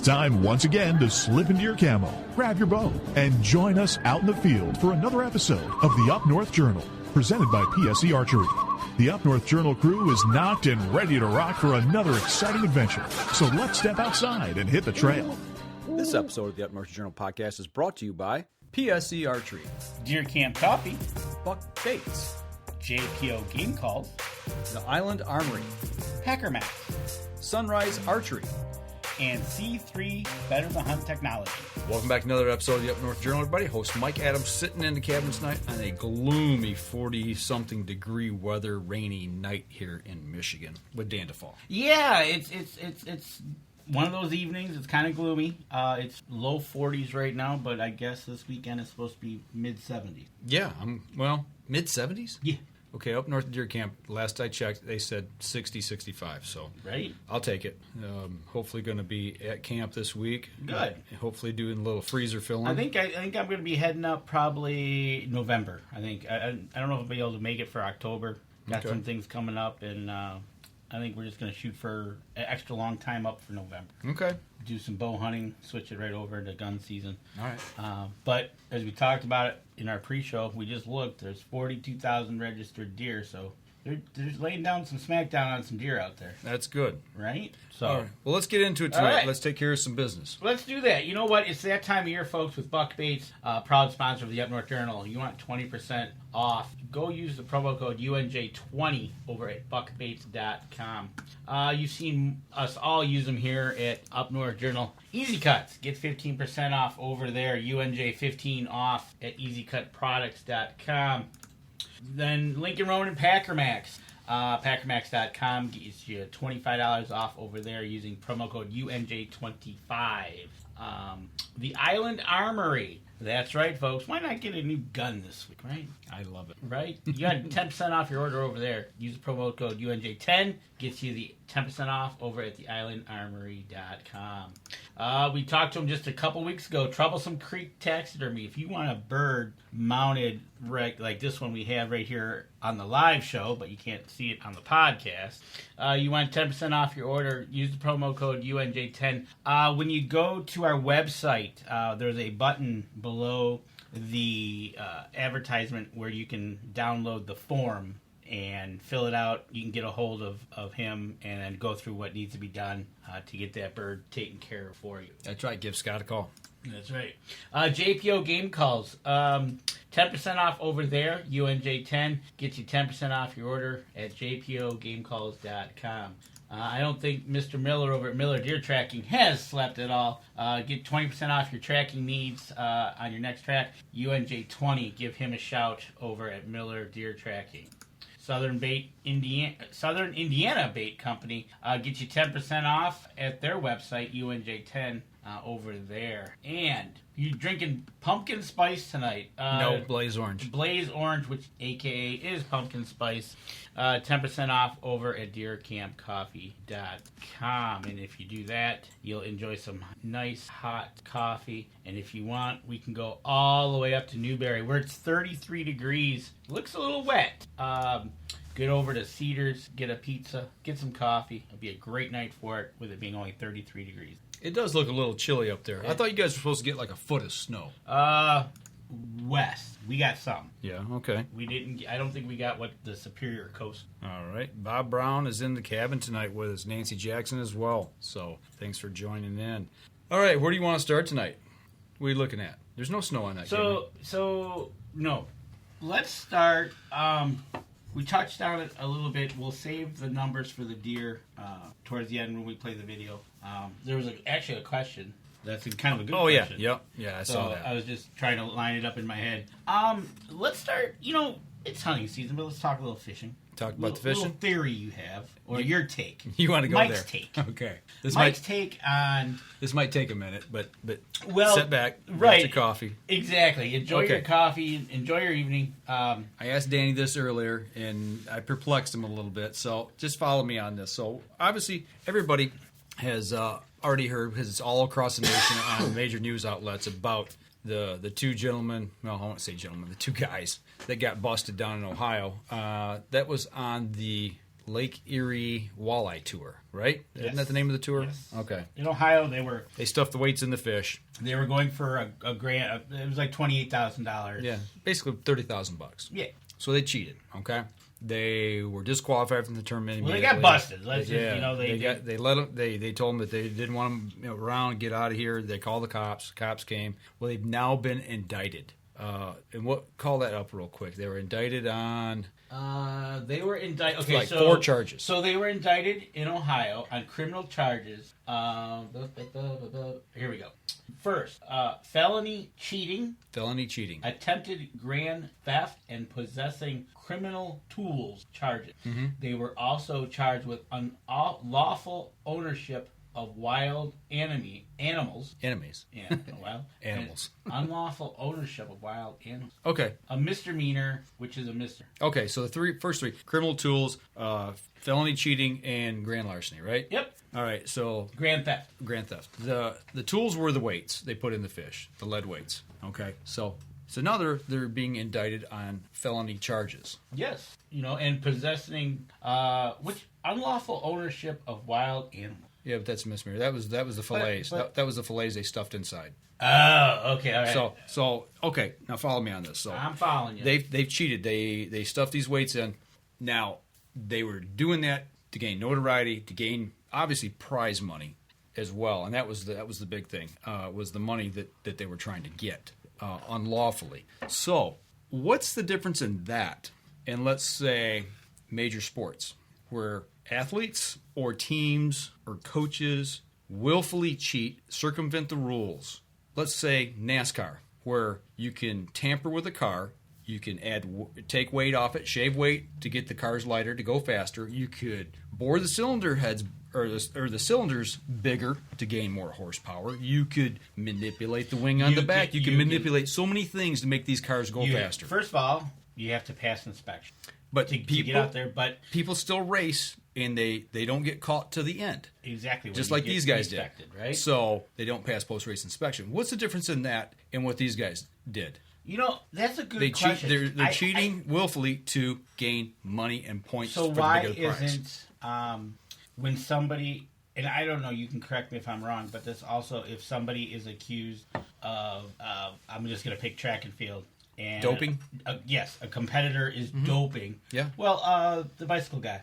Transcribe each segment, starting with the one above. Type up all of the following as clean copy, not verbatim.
time once again to slip into your camo, grab your bow, and join us out in the field for another episode of the Up North Journal, presented by PSE Archery. The Up North Journal crew is knocked and ready to rock for another exciting adventure. So let's step outside and hit the trail. This episode of the Up North Journal podcast is brought to you by PSE Archery, Deer Camp Coffee, Buck Baits, JPO Game Calls, The Island Armory, Hacker Max, Sunrise Archery, and C3 Better the Hunt Technology. Welcome back to another episode of the Up North Journal, everybody. Host Mike Adams sitting in the cabin tonight on a gloomy 40-something degree weather, rainy night here in Michigan with Dan DeFall. Yeah, it's one of those evenings. It's kind of gloomy. It's low 40s right now, but I guess this weekend is supposed to be mid-70s. Yeah, mid-70s? Yeah. Okay, up north of Deer Camp, last I checked, they said 60, 65, so right. I'll take it. Hopefully going to be at camp this week. Good. Hopefully doing a little freezer filling. I think I'm going to be heading up probably November. I think I don't know if I'll be able to make it for October. Got some things coming up, and I think we're just going to shoot for an extra long time up for November. Okay. Do some bow hunting, switch it right over to gun season. All right. But as we talked about it in our pre-show, we just looked. There's 42,000 registered deer, so they're just laying down some smackdown on some deer out there. That's good. Right? So, all right. Well, let's get into it tonight. Right. Let's take care of some business. Let's do that. You know what? It's that time of year, folks, with Buck Baits, proud sponsor of the Up North Journal. You want 20% off. Go use the promo code UNJ20 over at buckbaits.com. You've seen us all use them here at Up North Journal. Easy Cuts. Get 15% off over there. UNJ15 off at easycutproducts.com. Then Lincoln Road and Packer Max. PackerMax.com gets you $25 off over there using promo code UNJ25. The Island Armory. That's right, folks. Why not get a new gun this week, right? I love it. Right? You got 10% off your order over there. Use the promo code UNJ10. Gets you the 10% off over at theislandarmory.com. We talked to him just a couple weeks ago. Troublesome Creek Taxidermy. If you want a bird mounted right like this one we have right here on the live show, but you can't see it on the podcast, you want 10% off your order, use the promo code UNJ10. When you go to our website, there's a button below the advertisement where you can download the form and fill it out. You can get a hold of him and then go through what needs to be done to get that bird taken care of for you. That's right. Give Scott a call. That's right. JPO Game Calls. 10% off over there. UNJ10 gets you 10% off your order at jpogamecalls.com. I don't think Mr. Miller over at Miller Deer Tracking has slept at all. Get 20% off your tracking needs on your next track. UNJ20, give him a shout over at Miller Deer Tracking. Southern Indiana Bait Company gets you 10% off at their website, UNJ10, over there. And you're drinking pumpkin spice tonight. No, Blaze Orange. Blaze Orange, which AKA is pumpkin spice. 10% off over at deercampcoffee.com. And if you do that, you'll enjoy some nice hot coffee. And if you want, we can go all the way up to Newberry, where it's 33 degrees. Looks a little wet. Get over to Cedars, get a pizza, get some coffee. It'll be a great night for it, with it being only 33 degrees. It does look a little chilly up there. I thought you guys were supposed to get like a foot of snow. West. We got some. Yeah, okay. We didn't. I don't think we got what the Superior Coast. All right. Bob Brown is in the cabin tonight with us. Nancy Jackson as well. So thanks for joining in. All right. Where do you want to start tonight? What are you looking at? There's no snow on that camera. So no. Let's start. We touched on it a little bit. We'll save the numbers for the deer towards the end when we play the video. There was actually a question. That's kind of a good question. Yeah. I saw that. I was just trying to line it up in my head. Let's start, it's hunting season, but let's talk a little fishing. Talk about the fishing? Little theory you have, or your take. You want to go Mike's there. take. Okay. Mike's take on... This might take a minute, but well, sit back, right. Get your coffee. Exactly. Enjoy your coffee. Enjoy your evening. I asked Danny this earlier, and I perplexed him a little bit, so just follow me on this. So, obviously, everybody has already heard, because it's all across the nation on major news outlets, about the two gentlemen, well, I won't say gentlemen, the two guys that got busted down in Ohio. That was on the Lake Erie Walleye Tour, right? Yes. Isn't that the name of the tour? Yes. Okay. In Ohio, They stuffed the weights in the fish. they were going for a grant. It was like $28,000. Yeah, basically $30,000. Yeah. So they cheated. Okay. They were disqualified from the tournament. Well, they got busted. Let's just, They told them that they didn't want them around, get out of here. They called the cops. Cops came. Well, they've now been indicted. And call that up real quick. They were indicted on They were indicted. Okay, so 4 charges. So they were indicted in Ohio on criminal charges. Here we go. First, felony cheating, attempted grand theft, and possessing criminal tools charges. Mm-hmm. They were also charged with unlawful ownership of wild animals. Enemies. Yeah, wild Animals. Unlawful ownership of wild animals. Okay. A misdemeanor, which is a misdemeanor. Okay, so the first three: criminal tools, felony cheating, and grand larceny, right? Yep. All right, so Grand theft. The tools were the weights they put in the fish, the lead weights. Okay, so now they're being indicted on felony charges. Yes, and possessing which unlawful ownership of wild animals. Yeah, but that's a misdemeanor. That was the fillets. That was the fillets they stuffed inside. Oh, okay, all right. So okay, now follow me on this. So I'm following you. They've cheated. They stuffed these weights in. Now they were doing that to gain notoriety, to gain obviously prize money as well, and that was the big thing. Was the money that they were trying to get unlawfully. So what's the difference in that and let's say major sports where athletes or teams or coaches willfully cheat, circumvent the rules? Let's say NASCAR, where you can tamper with a car, you can take weight off it, shave weight to get the cars lighter, to go faster. You could bore the cylinder heads or the cylinders bigger to gain more horsepower. You could manipulate the wing on the back. You can manipulate so many things to make these cars go faster. First of all, you have to pass inspection. But to get out there, but people still race, and they don't get caught to the end. Exactly. Just like these guys did. Right? So they don't pass post-race inspection. What's the difference in that and what these guys did? That's a good question. They're cheating willfully to gain money and points for the bigger prize. Isn't when somebody, and I don't know, you can correct me if I'm wrong, but this also, if somebody is accused of I'm just going to pick track and field. And doping? Yes, a competitor is doping. Yeah. Well, the bicycle guy.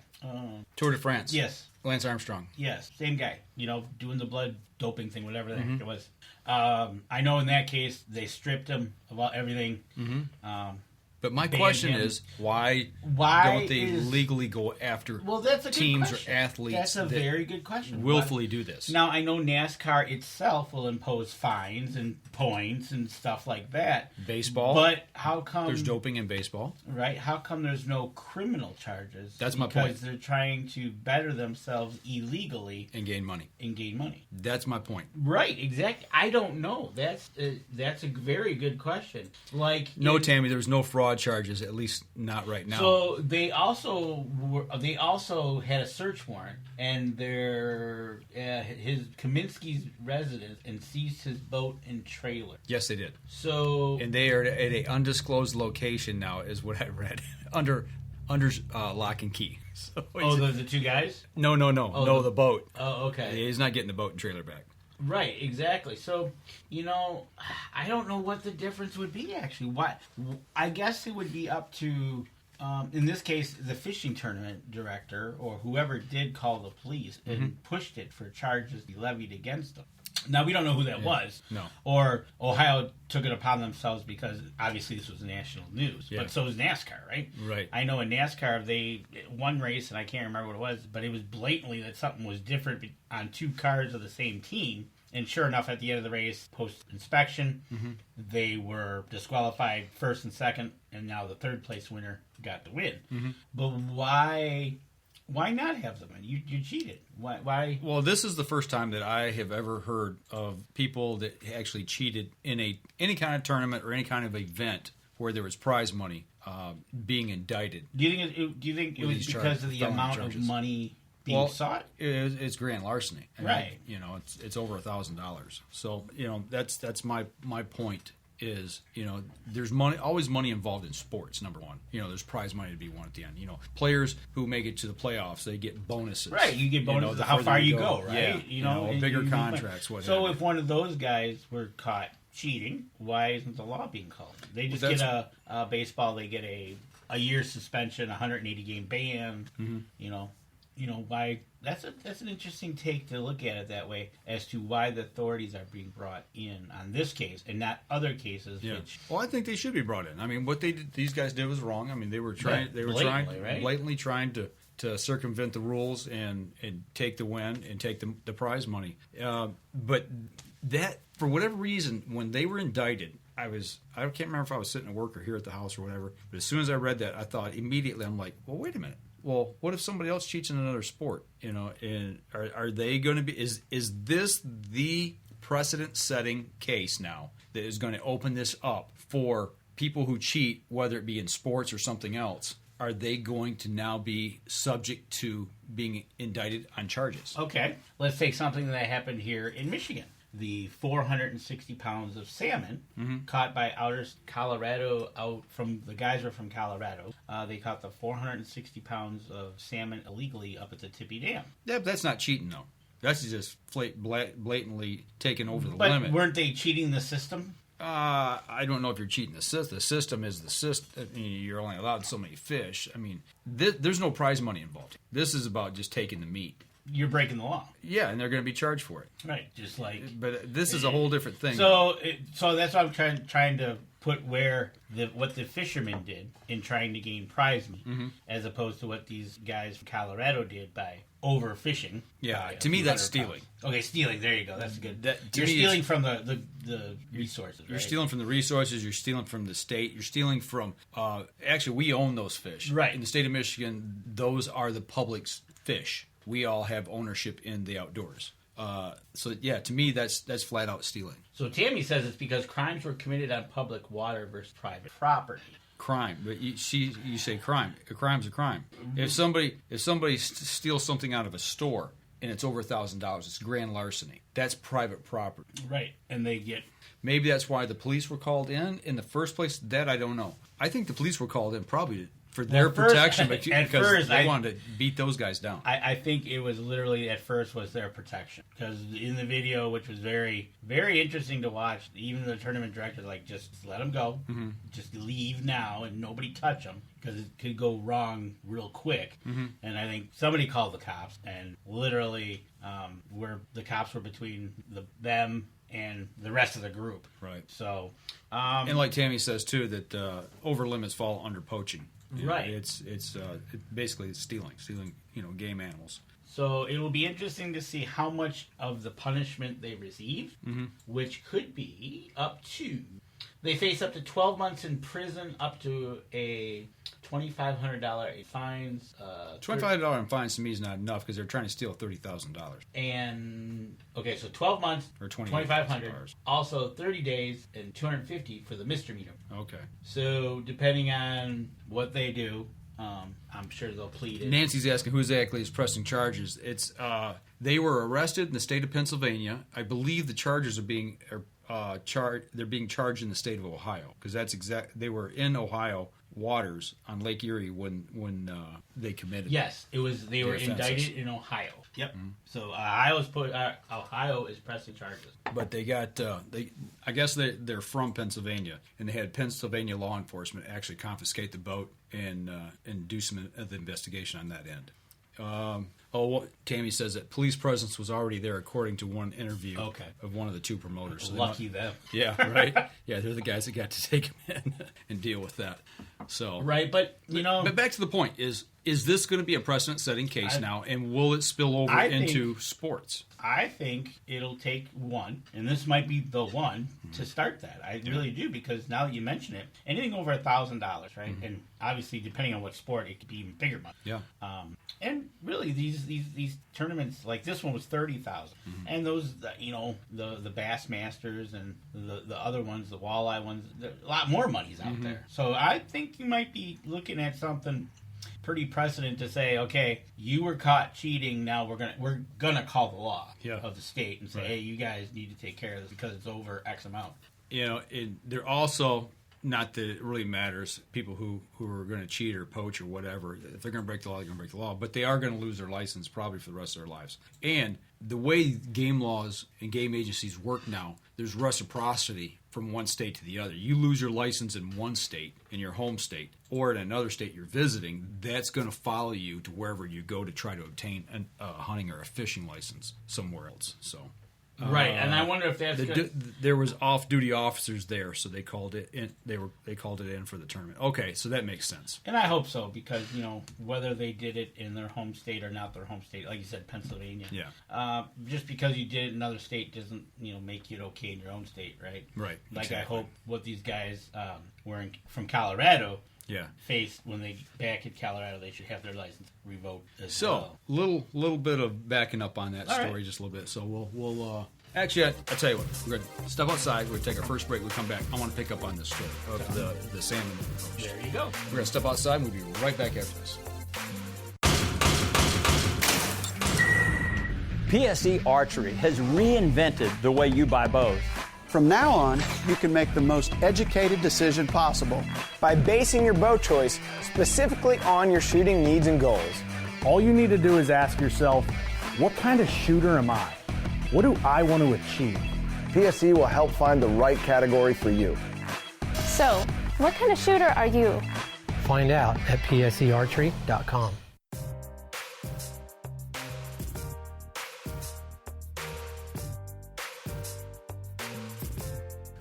Tour de France. Yes. Lance Armstrong. Yes, same guy. Doing the blood doping thing, whatever the heck it was. I know in that case they stripped him of everything. Mm-hmm. But my question is, why don't they legally go after that's a teams good or athletes? That's a very good question. Willfully do this. Now, I know NASCAR itself will impose fines and points and stuff like that. Baseball? But how come... There's doping in baseball. Right. How come there's no criminal charges? That's my point. Because they're trying to better themselves illegally. And gain money. That's my point. Right. Exactly. I don't know. That's a very good question. Tammy, there's no fraud charges, at least not right now. So they also had a search warrant, and his Kaminsky's residence, and seized his boat and trailer. Yes, they did. And they are at a undisclosed location now, is what I read, under lock and key. So the two guys? No, the boat. Oh, okay. He's not getting the boat and trailer back. Right, exactly. So, I don't know what the difference would be, actually. I guess it would be up to, in this case, the fishing tournament director, or whoever did call the police and pushed it for charges levied against them. Now, we don't know who that was. No. Or Ohio took it upon themselves because, obviously, this was national news. Yeah. But so was NASCAR, right? Right. I know in NASCAR, one race, and I can't remember what it was, but it was blatantly that something was different on 2 cars of the same team. And sure enough, at the end of the race, post-inspection, they were disqualified first and second, and now the third place winner got the win. Mm-hmm. But why not have them? You cheated. Why? Well, this is the first time that I have ever heard of people that actually cheated in any kind of tournament or any kind of event where there was prize money being indicted. Do you think it was because of the amount of money being sought? It's grand larceny, right? It's over $1,000. So that's my point is, there's always money involved in sports, number one. There's prize money to be won at the end. Players who make it to the playoffs, they get bonuses. Right, you get bonuses how far you go, right? Yeah, bigger contracts, whatever. So if one of those guys were caught cheating, why isn't the law being called? They just get a baseball, they get a year suspension, 180 game ban. Why? That's an interesting take to look at it that way as to why the authorities are being brought in on this case and not other cases. Yeah. Well, I think they should be brought in. I mean, what these guys did was wrong. I mean, they were blatantly trying to circumvent the rules and take the win and take the prize money. But that, for whatever reason, when they were indicted, I can't remember if I was sitting at work or here at the house or whatever, but as soon as I read that, I thought immediately, I'm like, well, wait a minute. Well, what if somebody else cheats in another sport? And are they going to be? Is this the precedent-setting case now that is going to open this up for people who cheat, whether it be in sports or something else? Are they going to now be subject to being indicted on charges? Okay, let's take something that happened here in Michigan. The 460 pounds of salmon caught by outers Colorado. The guys were from Colorado. They caught the 460 pounds of salmon illegally up at the Tippy Dam. Yeah, but that's not cheating, though. That's just blatantly taking over the limit. But weren't they cheating the system? I don't know if you're cheating the system. The system is the system. You're only allowed so many fish. I mean, there's no prize money involved. This is about just taking the meat. You're breaking the law. Yeah, and they're going to be charged for it. Right, just like... But this is a whole different thing. So that's why I'm trying to put what the fisherman did in trying to gain prize money, as opposed to what these guys from Colorado did by overfishing. Yeah, to me that's stealing. Okay, stealing. There you go. That's good. You're stealing from the resources. You're stealing from the resources. You're stealing from the state. You're stealing from. Actually, we own those fish. Right. In the state of Michigan, those are the public's fish. We all have ownership in the outdoors. So yeah, to me that's flat out stealing. So Tammy says it's because crimes were committed on public water versus private property. Crime, but you say crime. A crime's a crime. Mm-hmm. If somebody steals something out of a store and it's over $1,000, it's grand larceny. That's private property. Right, and they get. Maybe that's why the police were called in the first place. That I don't know. I think the police were called in probably for their protection, because they wanted to beat those guys down. I think it was literally at first was their protection, because in the video, which was very, very interesting to watch, even the tournament director like, just let them go, just leave now and nobody touch them, because it could go wrong real quick. And I think somebody called the cops, and literally where the cops were between them and the rest of the group. Right. So, and like Tammy says too, that over limits fall under poaching. Right. It's basically stealing, game animals. So it will be interesting to see how much of the punishment they receive, which could be up to. They face up to 12 months in prison, up to a $2,500 fines. $2,500 in fines to me is not enough, because they're trying to steal $30,000. And okay, so 12 months or $2,500. Also 30 days and $250 for the misdemeanor. Okay. So depending on what they do, I'm sure they'll plead it. Nancy's asking who exactly is pressing charges. It's they were arrested in the state of Pennsylvania. I believe the charges are being they're being charged in the state of Ohio, because they were in Ohio waters on Lake Erie when they committed. Yes, it was. They were indicted in Ohio. Yep. So Ohio is pressing charges. But they got I guess they're from Pennsylvania, and they had Pennsylvania law enforcement actually confiscate the boat and do some of the investigation on that end. Tammy says that police presence was already there, according to one interview of one of the two promoters. So lucky them. Yeah, right. Yeah, they're the guys that got to take him in and deal with that. So right, but but back to the point: is this going to be a precedent-setting case now, and will it spill over into sports? I think it'll take one, and this might be the one to start that. I really do, because now that you mention it, anything over $1,000, right? And obviously, depending on what sport, it could be even bigger money. Yeah. And really, these tournaments, like this one was $30,000, and those, the Bass Masters and the other ones, the walleye ones, a lot more money's out there. So I think you might be looking at something pretty precedent to say, okay, you were caught cheating. Now we're gonna call the law of the state and say, hey, you guys need to take care of this because it's over X amount. they're also, not that it really matters, people who are going to cheat or poach or whatever, if they're going to break the law, they're going to break the law, but they are going to lose their license probably for the rest of their lives. And the way game laws and game agencies work now, there's reciprocity from one state to the other. You lose your license in one state, in your home state, or in another state you're visiting, that's going to follow you to wherever you go to try to obtain a hunting or a fishing license somewhere else. So, right, and I wonder if that's there was off-duty officers there, so they called it in. They called it in for the tournament. Okay, so that makes sense. And I hope so, because whether they did it in their home state or not their home state, like you said, Pennsylvania. Yeah. Just because you did it in another state doesn't make you okay in your own state, right? Right. Like exactly. I hope what these guys from Colorado. Yeah. Faced when they back in Colorado, they should have their license revoked as well. So, little bit of backing up on that story, just a little bit. So we'll actually, I'll tell you what. We're going to step outside. We're going to take our first break. We'll come back. I want to pick up on this story of the salmon. There you go. We're going to step outside. And we'll be right back after this. PSE Archery has reinvented the way you buy bows. From now on, you can make the most educated decision possible by basing your bow choice specifically on your shooting needs and goals. All you need to do is ask yourself, what kind of shooter am I? What do I want to achieve? PSE will help find the right category for you. So, what kind of shooter are you? Find out at psearchery.com.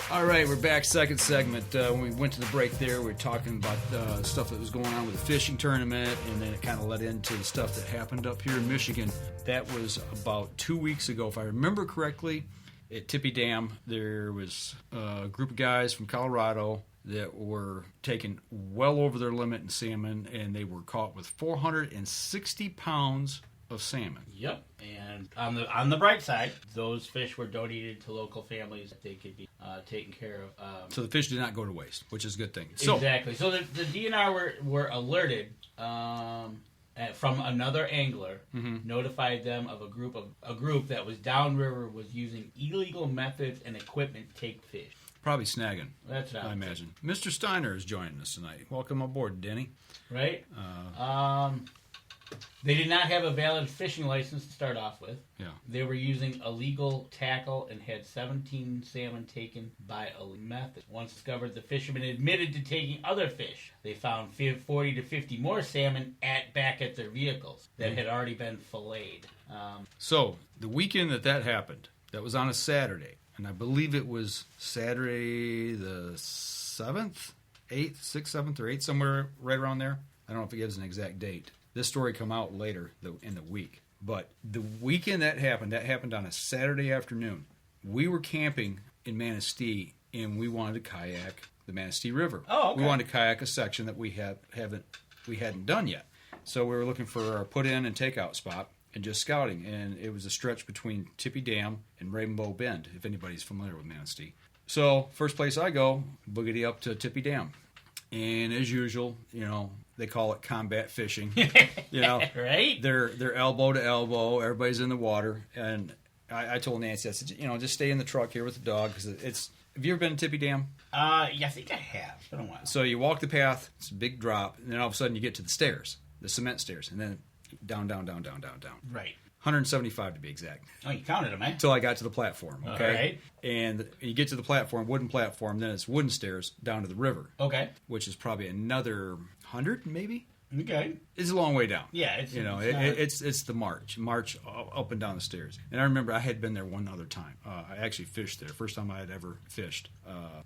All right, we're back. Second segment. When we went to the break there, we were talking about stuff that was going on with the fishing tournament, and then it kind of led into the stuff that happened up here in Michigan. That was about 2 weeks ago, if I remember correctly, at Tippy Dam. There was a group of guys from Colorado that were taking well over their limit in salmon, and they were caught with 460 pounds of salmon. Yep. And on the bright side, those fish were donated to local families that they could be taken care of. So the fish did not go to waste, which is a good thing. Exactly. So the DNR were alerted from another angler, notified them of a group that was downriver was using illegal methods and equipment to take fish. Probably snagging. That's what I imagine. Mr. Steiner is joining us tonight. Welcome aboard, Denny. Right. They did not have a valid fishing license to start off with. Yeah. They were using illegal tackle and had 17 salmon taken by illegal method. Once discovered, the fishermen admitted to taking other fish. They found 40 to 50 more salmon back at their vehicles that had already been filleted. So the weekend that happened, that was on a Saturday, and I believe it was Saturday the 7th, 8th, 6th, 7th, or 8th, somewhere right around there. I don't know if it gives an exact date. This story come out later in the week. But the weekend that happened on a Saturday afternoon. We were camping in Manistee, and we wanted to kayak the Manistee River. Oh, okay. We wanted to kayak a section that we hadn't done yet. So we were looking for our put-in and takeout spot and just scouting. And it was a stretch between Tippy Dam and Rainbow Bend, if anybody's familiar with Manistee. So first place I go, boogity up to Tippy Dam. And as usual, they call it combat fishing. Right? They're elbow to elbow. Everybody's in the water. And I told Nancy, I said, just stay in the truck here with the dog, because it's. Have you ever been to Tippy Dam? Yeah, I think I have. It's been a while. So you walk the path. It's a big drop, and then all of a sudden you get to the stairs, the cement stairs, and then down. Right. 175 to be exact. Oh, you counted them, eh? Until I got to the platform, okay? All right. And you get to the platform, wooden platform, then it's wooden stairs down to the river. Okay. Which is probably another 100, maybe? Okay. It's a long way down. Yeah, it's the march up and down the stairs. And I remember I had been there one other time. I actually fished there. First time I had ever fished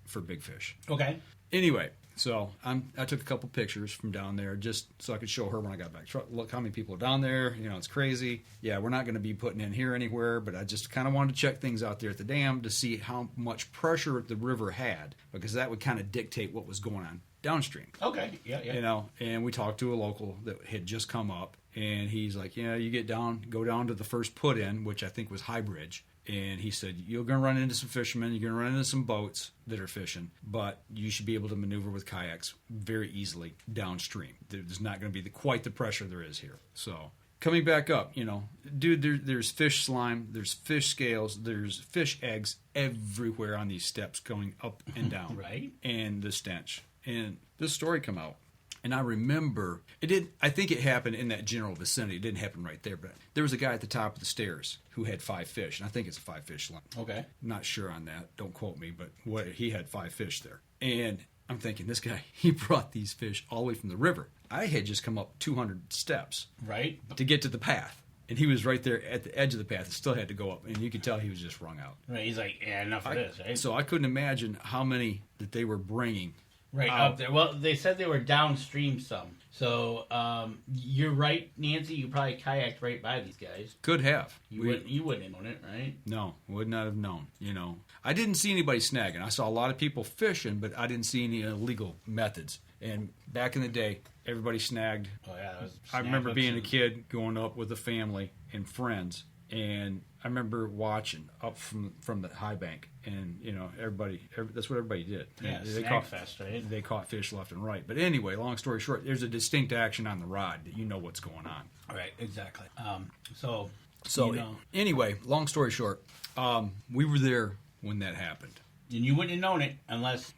for big fish. Okay. Anyway, so I took a couple pictures from down there just so I could show her when I got back. Look how many people are down there. It's crazy. Yeah, we're not going to be putting in here anywhere, but I just kind of wanted to check things out there at the dam to see how much pressure the river had, because that would kind of dictate what was going on downstream. Okay, yeah. And we talked to a local that had just come up, and he's like, you go down to the first put-in, which I think was High Bridge. And he said, you're going to run into some fishermen, you're going to run into some boats that are fishing, but you should be able to maneuver with kayaks very easily downstream. There's not going to be quite the pressure there is here. So coming back up, dude, there's fish slime, there's fish scales, there's fish eggs everywhere on these steps going up and down. Right. And the stench. And this story come out. And I remember, I think it happened in that general vicinity. It didn't happen right there, but there was a guy at the top of the stairs who had 5 fish. And I think it's a 5-fish line. Okay. I'm not sure on that. Don't quote me, but he had 5 fish there. And I'm thinking, this guy, he brought these fish all the way from the river. I had just come up 200 steps. Right. To get to the path. And he was right there at the edge of the path and still had to go up. And you could tell he was just wrung out. Right. He's like, yeah, enough of this, right? So I couldn't imagine how many that they were bringing. Right up there. Well, they said they were downstream some. So you're right, Nancy. You probably kayaked right by these guys. Could have. You wouldn't have known it, right? No, would not have known. I didn't see anybody snagging. I saw a lot of people fishing, but I didn't see any illegal methods. And back in the day, everybody snagged. Oh yeah, that was I remember being a kid going up with a family and friends, and I remember watching up from the high bank, and everybody that's what everybody did. Yeah, they snag fest, right? They caught fish left and right. But anyway, long story short, there's a distinct action on the rod that you know what's going on. Right, exactly. Anyway, long story short, we were there when that happened. And you wouldn't have known it unless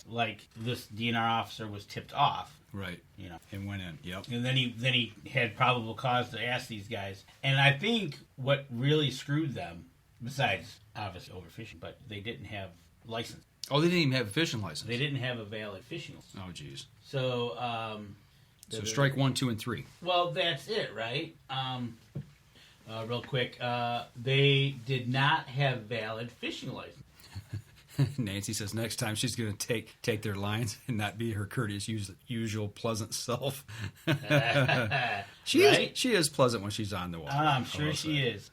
like this DNR officer was tipped off. Right. And went in. Yep. And then he had probable cause to ask these guys. And I think what really screwed them, besides obviously overfishing, but they didn't have license. Oh, they didn't even have a fishing license. They didn't have a valid fishing license. Oh, geez. So strike 1, 2, and 3. Well, that's it, right? Real quick, they did not have valid fishing license. Nancy says next time she's going to take their lines and not be her courteous, usual pleasant self. She is pleasant when she's on the water. I'm sure she is.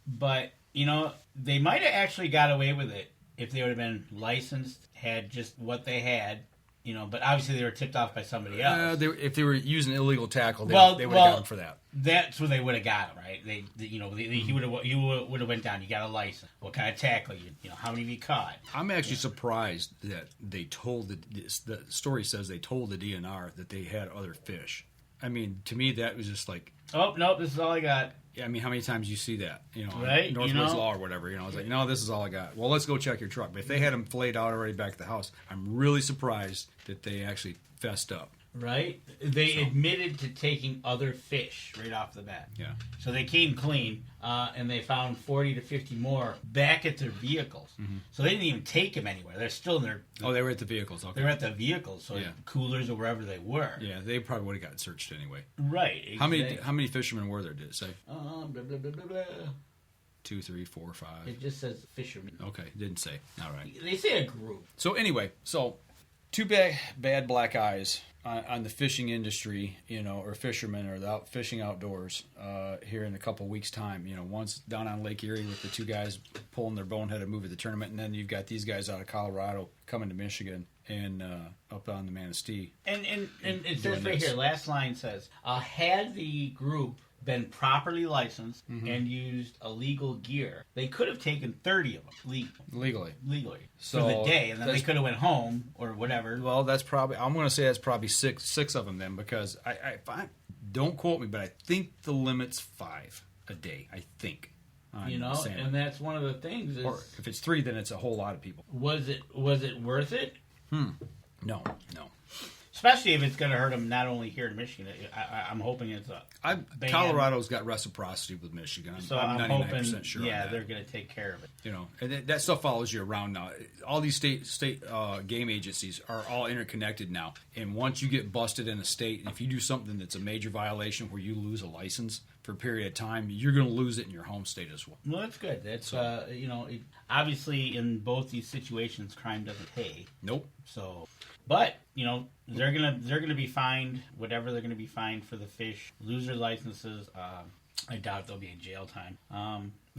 But they might have actually got away with it if they would have been licensed, had just what they had. But obviously they were tipped off by somebody else. If they were using illegal tackle, they would have got them for that. That's where they would have got him, right? He would have went down. You got a license. What kind of tackle? How many have you caught? I'm actually surprised that they told the story says they told the DNR that they had other fish. I mean, to me that was just like, oh nope, this is all I got. Yeah, I mean, how many times you see that? Right? Northwoods Law or whatever. It's like, no, this is all I got. Well, let's go check your truck. But if they had them flayed out already back at the house, I'm really surprised that they actually fessed up. Right? They admitted to taking other fish right off the bat. Yeah. So they came clean, and they found 40 to 50 more back at their vehicles. Mm-hmm. So they didn't even take them anywhere. They're still in their... Oh, they were at the vehicles. Okay. They were at the vehicles, so coolers or wherever they were. Yeah, they probably would have gotten searched anyway. Right. Exactly. How many fishermen were there, did it say? Blah, blah, blah, blah, blah. 2, 3, 4, 5. It just says fishermen. Okay, didn't say. All right. They say a group. So anyway, two bad black eyes on the fishing industry, or fishermen or the fishing outdoors here in a couple weeks' time. One's down on Lake Erie with the 2 guys pulling their boneheaded move at the tournament, and then you've got these guys out of Colorado coming to Michigan and up on the Manistee. And it says right here, last line says, had the group been properly licensed and used illegal gear, they could have taken 30 of them legally so for the day, and then they could have went home or whatever. Well, I'm going to say that's probably six of them then, because I don't quote me, but I think the limit's 5 a day. I think. Salmon. And that's one of the things. Or if it's 3, then it's a whole lot of people. Was it worth it? No. Especially if it's going to hurt them not only here in Michigan. I'm hoping it's a Colorado's got reciprocity with Michigan. I'm 99% hoping, sure. Yeah, they're going to take care of it. And that stuff follows you around now. All these state game agencies are all interconnected now. And once you get busted in a state, and if you do something that's a major violation where you lose a license for a period of time, you're going to lose it in your home state as well. Well, that's good. That's obviously in both these situations, crime doesn't pay. Nope. So. But they're gonna be fined whatever they're gonna be fined for the fish, lose their licenses. I doubt they'll be in jail time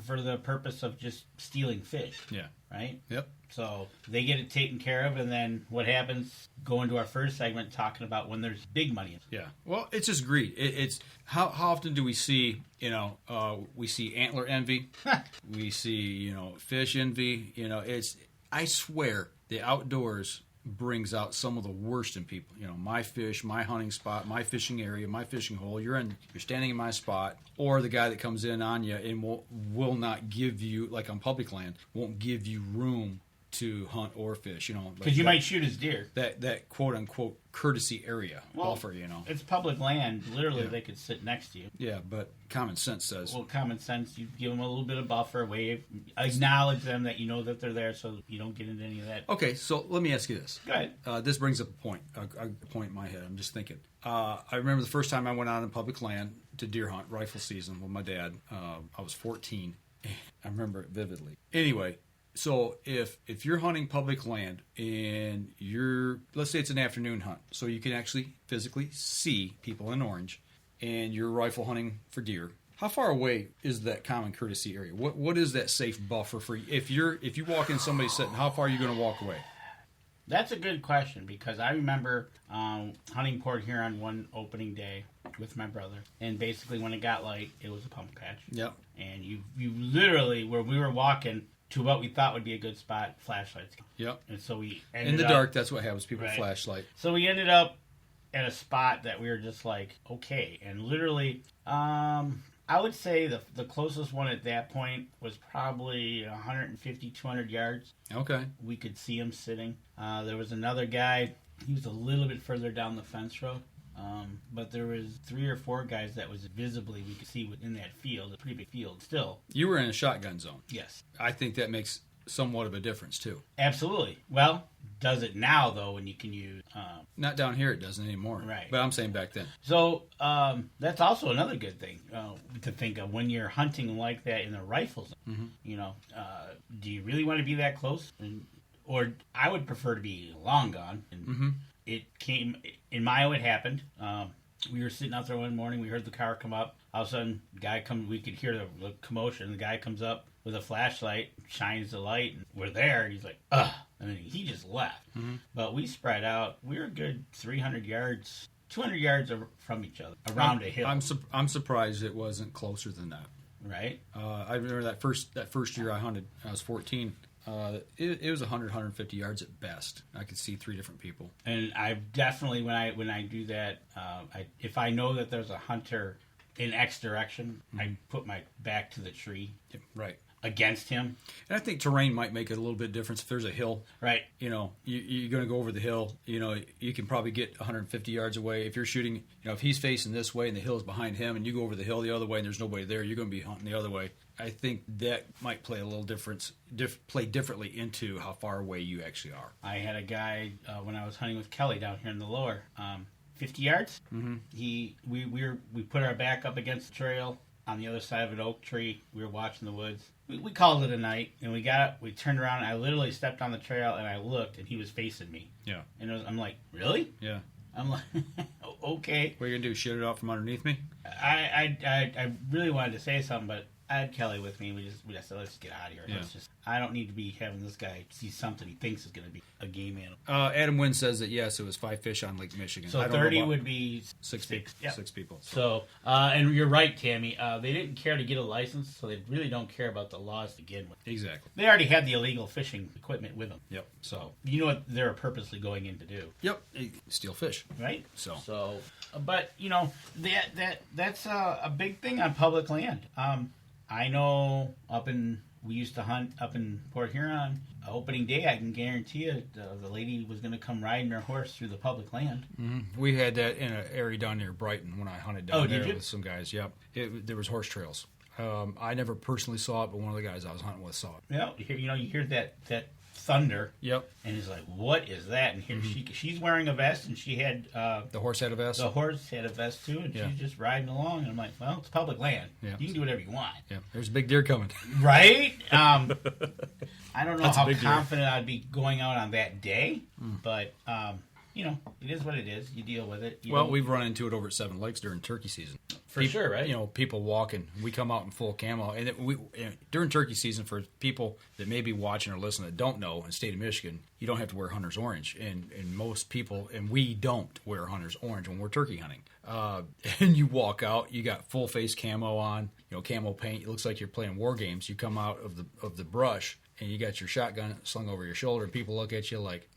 for the purpose of just stealing fish. Yeah. Right. Yep. So they get it taken care of, and then what happens? Go into our first segment talking about when there's big money. Yeah. Well, it's just greed. It's how often do we see we see antler envy, we see fish envy. I swear the outdoors brings out some of the worst in people. You know, my fish, my hunting spot, my fishing area, my fishing hole. You're standing in my spot, or the guy that comes in on you and will not give you, like on public land, won't give you room to hunt or fish. You know, because you might shoot his deer. That quote unquote courtesy area buffer. You know, it's public land. Literally, they could sit next to you. Yeah, but common sense says. Well, common sense, you give them a little bit of buffer, wave, acknowledge them that you know that they're there, so you don't get into any of that. Okay, so let me ask you this. Go ahead. This brings up a point in my head. I'm just thinking. I remember the first time I went out on public land to deer hunt, rifle season, with my dad. I was 14. I remember it vividly. Anyway. So if you're hunting public land and let's say it's an afternoon hunt, so you can actually physically see people in orange, and you're rifle hunting for deer, how far away is that common courtesy area? What is that safe buffer for you? If you walk in somebody's sitting, how far are you going to walk away? That's a good question, because I remember hunting Port Huron one opening day with my brother, and basically when it got light, it was a pumpkin patch. Yep. And you literally, where we were walking to what we thought would be a good spot, flashlights. Yep. And so we ended in the up, dark, that's what happens. People flashlight. So we ended up at a spot that we were just like, okay. And literally, I would say the closest one at that point was probably 150, 200 yards. Okay. We could see him sitting. There was another guy. He was a little bit further down the fence row. But there was 3 or 4 guys that was visibly we could see within that field, a pretty big field still. You were in a shotgun zone. Yes. I think that makes somewhat of a difference, too. Absolutely. Well, does it now, though, when you can use... Not down here, it doesn't anymore. Right. But I'm saying back then. So that's also another good thing to think of when you're hunting like that in the rifle zone. Mm-hmm. You know, do you really want to be that close? Or I would prefer to be long gone. And it came... In Mayo, it happened. We were sitting out there one morning. We heard the car come up. All of a sudden, guy comes. We could hear the commotion. The guy comes up with a flashlight, shines the light, and we're there. And he's like, ugh. And then he just left. Mm-hmm. But we spread out. We were a good 300 yards, 200 yards from each other, around a hill. I'm surprised it wasn't closer than that. Right. I remember that first year I hunted. I was 14. It was 100, 150 yards at best. I could see 3 different people. And I definitely, when I do that, if I know that there's a hunter in X direction, I put my back to the tree. Right. Against him. And I think terrain might make it a little bit difference. If there's a hill, right? You know, you're going to go over the hill. You know, you can probably get 150 yards away. If you're shooting, you know, if he's facing this way and the hill is behind him, and you go over the hill the other way and there's nobody there, you're going to be hunting the other way. I think that might play a little difference, play differently into how far away you actually are. I had a guy when I was hunting with Kelly down here in the lower, 50 yards. Mm-hmm. We put our back up against the trail on the other side of an oak tree. We were watching the woods. We called it a night, and we got up, we turned around, and I literally stepped on the trail, and I looked, and he was facing me. Yeah. And I'm like, really? Yeah. I'm like, okay. What are you going to do, shit it out from underneath me? I really wanted to say something, but I had Kelly with me. We just said, let's get out of here. Yeah. I don't need to be having this guy see something he thinks is going to be a game animal. Adam Wynn says that, yes, it was 5 fish on Lake Michigan. So 30 would be 6 people. Yeah. 6 people. So, and you're right, Tammy. They didn't care to get a license, so they really don't care about the laws to begin with. Exactly. They already had the illegal fishing equipment with them. Yep. So you know what they're purposely going in to do. Yep. Steal fish. Right? So but, you know, that's a big thing on public land. I know we used to hunt up in Port Huron. Opening day, I can guarantee you, the lady was going to come riding her horse through the public land. Mm-hmm. We had that in an area down near Brighton when I hunted down there with some guys. Yep, there was horse trails. I never personally saw it, but one of the guys I was hunting with saw it. Yeah, you hear that thunder. Yep. And he's like, what is that? And here she's wearing a vest, and she had... the horse had a vest? The horse had a vest, too, and she's just riding along. And I'm like, well, it's public land. Yeah. You can do whatever you want. Yeah, there's a big deer coming. Right? I don't know how confident I'd be going out on that day, but... you know, it is what it is. You deal with it. We've run into it over at Seven Lakes during turkey season. For sure, right? You know, people walking. We come out in full camo. And during turkey season, for people that may be watching or listening that don't know, in the state of Michigan, you don't have to wear hunter's orange. And most people, and we don't wear hunter's orange when we're turkey hunting. And you walk out, you got full face camo on, you know, camo paint. It looks like you're playing war games. You come out of the brush, and you got your shotgun slung over your shoulder, and people look at you like,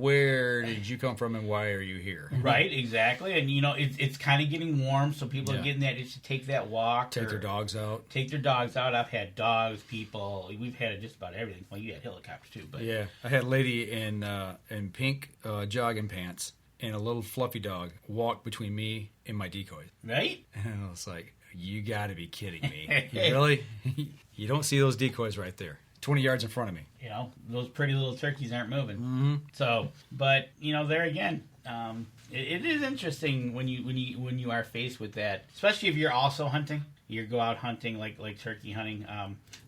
where did you come from and why are you here? Right, exactly. And, it's kind of getting warm, so people are getting that itch to take that walk. Take their dogs out. Take their dogs out. I've had dogs, people. We've had just about everything. Well, you had helicopters, too. But yeah, I had a lady in pink jogging pants and a little fluffy dog walk between me and my decoys. Right? And I was like, you got to be kidding me. You really? You don't see those decoys right there. 20 yards in front of me. Those pretty little turkeys aren't moving. Mm-hmm. So, but, there again, it is interesting when you are faced with that, especially if you're also hunting. You go out hunting like turkey hunting.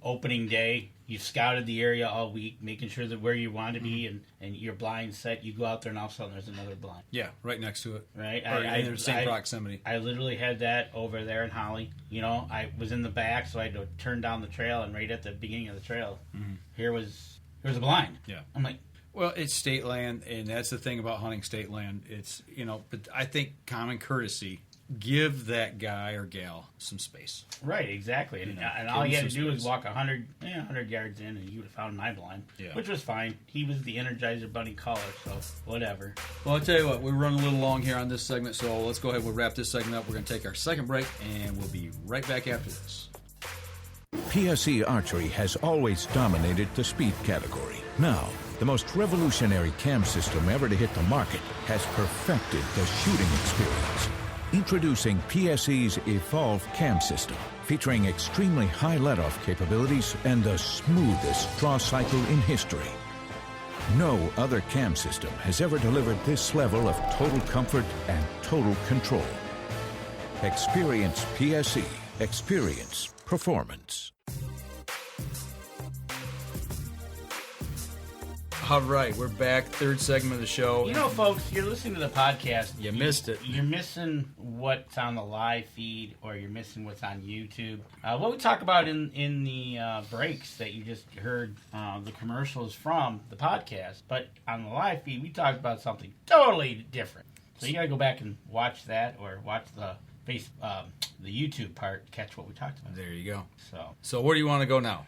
Opening day, you've scouted the area all week, making sure that where you want to be and your blind set. You go out there and all of a sudden there's another blind. Yeah, right next to it. Right, in the same proximity. I literally had that over there in Holly. I was in the back, so I had to turn down the trail, and right at the beginning of the trail, here was a blind. Yeah, I'm like, well, it's state land, and that's the thing about hunting state land. It's but I think common courtesy. Give that guy or gal some space. Right, exactly. And all you had to do was walk 100 yards in, and you would have found my blind, which was fine. He was the Energizer Bunny caller, so whatever. Well, I'll tell you what, we're running a little long here on this segment, so let's go ahead. We'll wrap this segment up. We're going to take our second break, and we'll be right back after this. PSE Archery has always dominated the speed category. Now, the most revolutionary cam system ever to hit the market has perfected the shooting experience. Introducing PSE's Evolve Cam System, featuring extremely high let-off capabilities and the smoothest draw cycle in history. No other cam system has ever delivered this level of total comfort and total control. Experience PSE. Experience performance. All right, we're back. Third segment of the show. Folks, you're listening to the podcast. You missed it. You're missing what's on the live feed, or you're missing what's on YouTube. What we talk about in the breaks that you just heard the commercials from the podcast, but on the live feed, we talked about something totally different. So you got to go back and watch that, or watch the YouTube part, catch what we talked about. There you go. So where do you want to go now?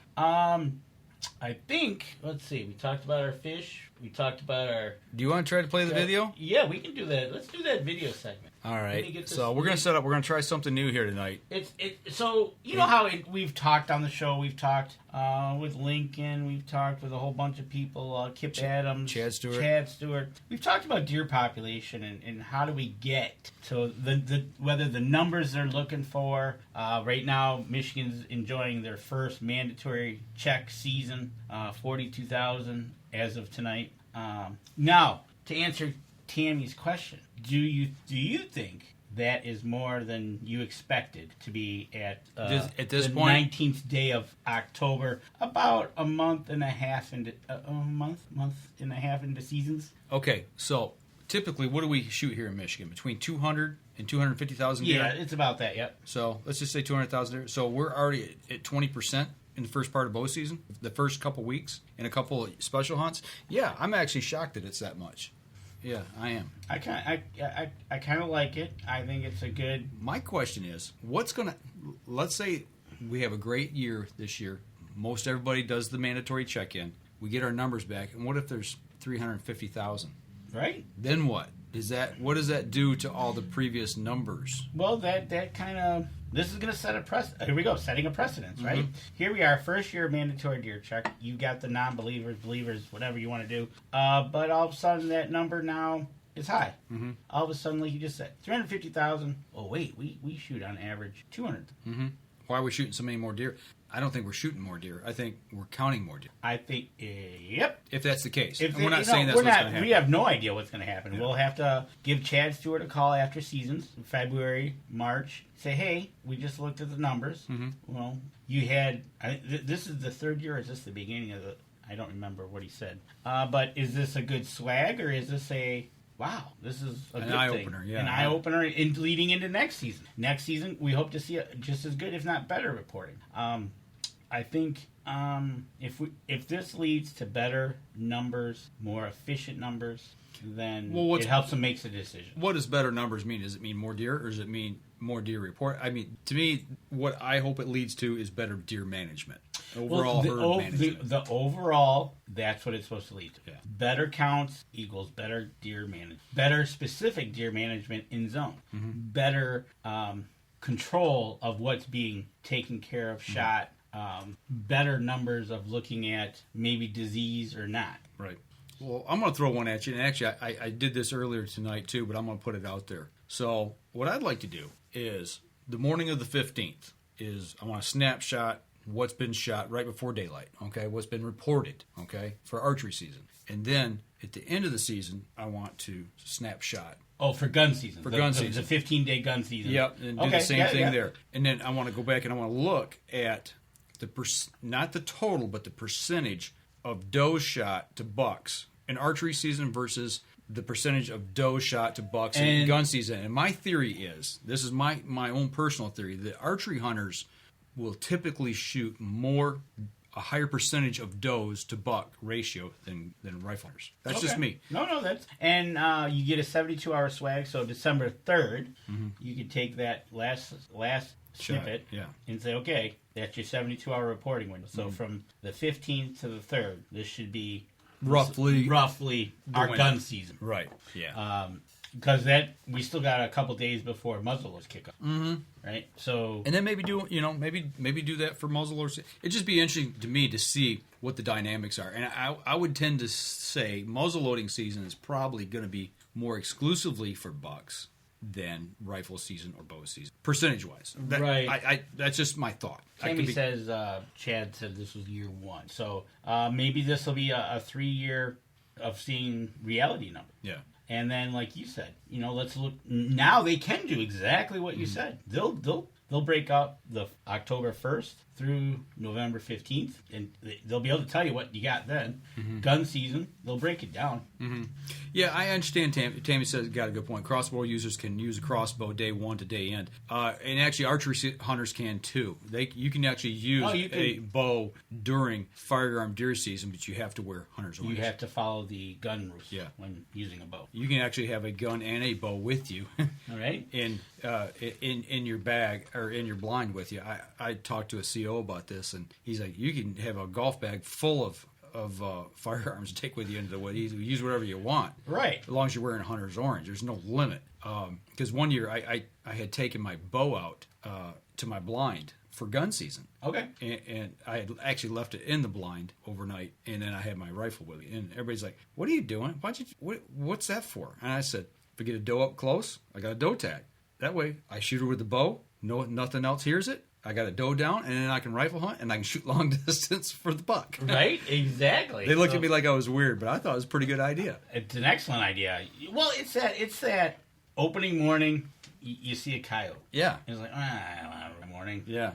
I think, let's see, we talked about our fish. We talked about our... Do you want to try to play the video? Yeah, we can do that. Let's do that video segment. All right. So we're going to set up. We're going to try something new here tonight. So you know how we've talked on the show. We've talked with Lincoln. We've talked with a whole bunch of people. Kip Adams, Chad Stewart. We've talked about deer population and how do we get to whether the numbers they're looking for. Right now, Michigan's enjoying their first mandatory check season, 42,000 as of tonight. Now, to answer Tammy's question, do you think that is more than you expected to be at this the point? 19th day of October, about a month and a half into seasons? Okay, so typically, what do we shoot here in Michigan? Between 200 and 250,000 deer? Yeah, it's about that. Yep. So let's just say 200,000 deer. So we're already at 20%. In the first part of bow season, the first couple weeks, and a couple of special hunts. Yeah, I'm actually shocked that it's that much. Yeah, I am. I kind of like it. I think it's a good... My question is, let's say we have a great year this year. Most everybody does the mandatory check-in. We get our numbers back, and what if there's 350,000? Right. Then what? What does that do to all the previous numbers? Well, that kind of... This is going to set a precedent. Here we go, setting a precedence, right? Mm-hmm. Here we are, first year mandatory deer check. You got the non-believers, believers, whatever you want to do. But all of a sudden, that number now is high. Mm-hmm. All of a sudden, like you just said, 350,000. Oh, wait, we shoot on average 200. Mm-hmm. Why are we shooting so many more deer? I don't think we're shooting more deer. I think we're counting more deer. I think, yep. If that's the case. We're not saying that's what's going to happen. We have no idea what's going to happen. Yeah. We'll have to give Chad Stewart a call after seasons, February, March. Say, hey, we just looked at the numbers. Mm-hmm. Well, you had, this is the third year, or is this the beginning of I don't remember what he said. But is this a good swag, or is this wow, this is a good eye-opener, yeah. An eye-opener leading into next season. Next season, we hope to see just as good, if not better, reporting. I think if this leads to better numbers, more efficient numbers, then it helps them make the decision. What does better numbers mean? Does it mean more deer, or does it mean more deer report? I mean, to me, what I hope it leads to is better deer management. Overall herd management. The overall, that's what it's supposed to lead to. Yeah. Better counts equals better deer management. Better specific deer management in zone. Better control of what's being taken care of, shot. Better numbers of looking at maybe disease or not. Right. Well, I'm going to throw one at you. And actually, I did this earlier tonight, too, but I'm going to put it out there. So what I'd like to do is the morning of the 15th is I want to snapshot what's been shot right before daylight, okay, what's been reported, okay, for archery season. And then at the end of the season, I want to snapshot. Oh, for gun season. For gun season. The 15-day gun season. Yep, and do the same thing there. And then I want to go back and I want to look at not the total, but the percentage of does shot to bucks in archery season versus the percentage of does shot to bucks in gun season. And my theory is, this is my own personal theory, that archery hunters will typically shoot a higher percentage of does to buck ratio than rifle hunters. That's just me. No, that's... And you get a 72-hour swag, so December 3rd, you can take that last snippet and say, okay, that's your 72-hour reporting window. So from the 15th to the 3rd, this should be roughly our gun season. Right, yeah. Because we still got a couple days before muzzleloaders kick off, right? So and then maybe do that for muzzleloaders. It'd just be interesting to me to see what the dynamics are. And I would tend to say muzzleloading season is probably going to be more exclusively for bucks than rifle season or bow season, percentage-wise. Right. That's just my thought. Tammy says, Chad said this was year one. So maybe this will be a 3-year of seeing reality numbers. Yeah. And then, like you said, let's look. Now they can do exactly what you said. They'll break up the October 1st through November 15th, and they'll be able to tell you what you got then. Gun season, they'll break it down. Yeah, I understand. Tammy says got a good point. Crossbow users can use a crossbow day one to day end, and actually archery hunters can too. You can actually use a bow during firearm deer season, but you have to wear hunter's orange. You have to follow the gun rules when using a bow. You can actually have a gun and a bow with you. All right. In your bag or in your blind with you. I talked to a CO about this, and he's like, you can have a golf bag full of firearms to take with you into the woods. You use whatever you want, right? As long as you're wearing hunter's orange, there's no limit. Because one year I had taken my bow out to my blind for gun season. Okay. And I had actually left it in the blind overnight, and then I had my rifle with me. And everybody's like, "What are you doing? What's that for?" And I said, "If I get a doe up close, I got a doe tag. That way, I shoot her with the bow. No, nothing else hears it. I got a doe down, and then I can rifle hunt, and I can shoot long distance for the buck." Right? Exactly. They looked at me like I was weird, but I thought it was a pretty good idea. It's an excellent idea. Well, it's that opening morning. You see a coyote. Yeah. It's like, I don't have a morning. Yeah.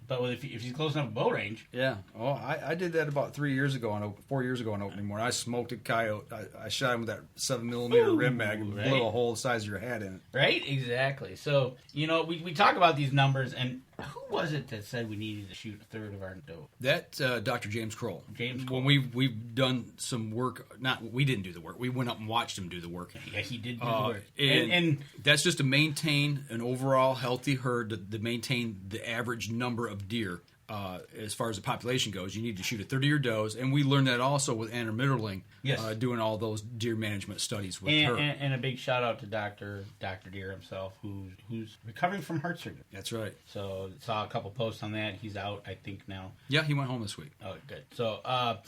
But if he's close enough bow range. Yeah. Oh, I did that about 4 years ago on opening morning. I smoked a coyote. I shot him with that 7mm rim mag and blew a hole the size of your hat in it. Right? Exactly. So, we talk about these numbers, and who was it that said we needed to shoot a third of our doe? That's Dr. James Kroll. James Kroll. When we've done some work, we didn't do the work. We went up and watched him do the work. Yeah, he did do the work. And that's just to maintain an overall healthy herd, to maintain the average number of deer. As far as the population goes, you need to shoot a third of your does, and we learned that also with Anna Mitterling, doing all those deer management studies with her. And a big shout out to Dr. Deer himself, who's recovering from heart surgery. That's right. So saw a couple posts on that. He's out, I think, now. Yeah, he went home this week. Oh, good. So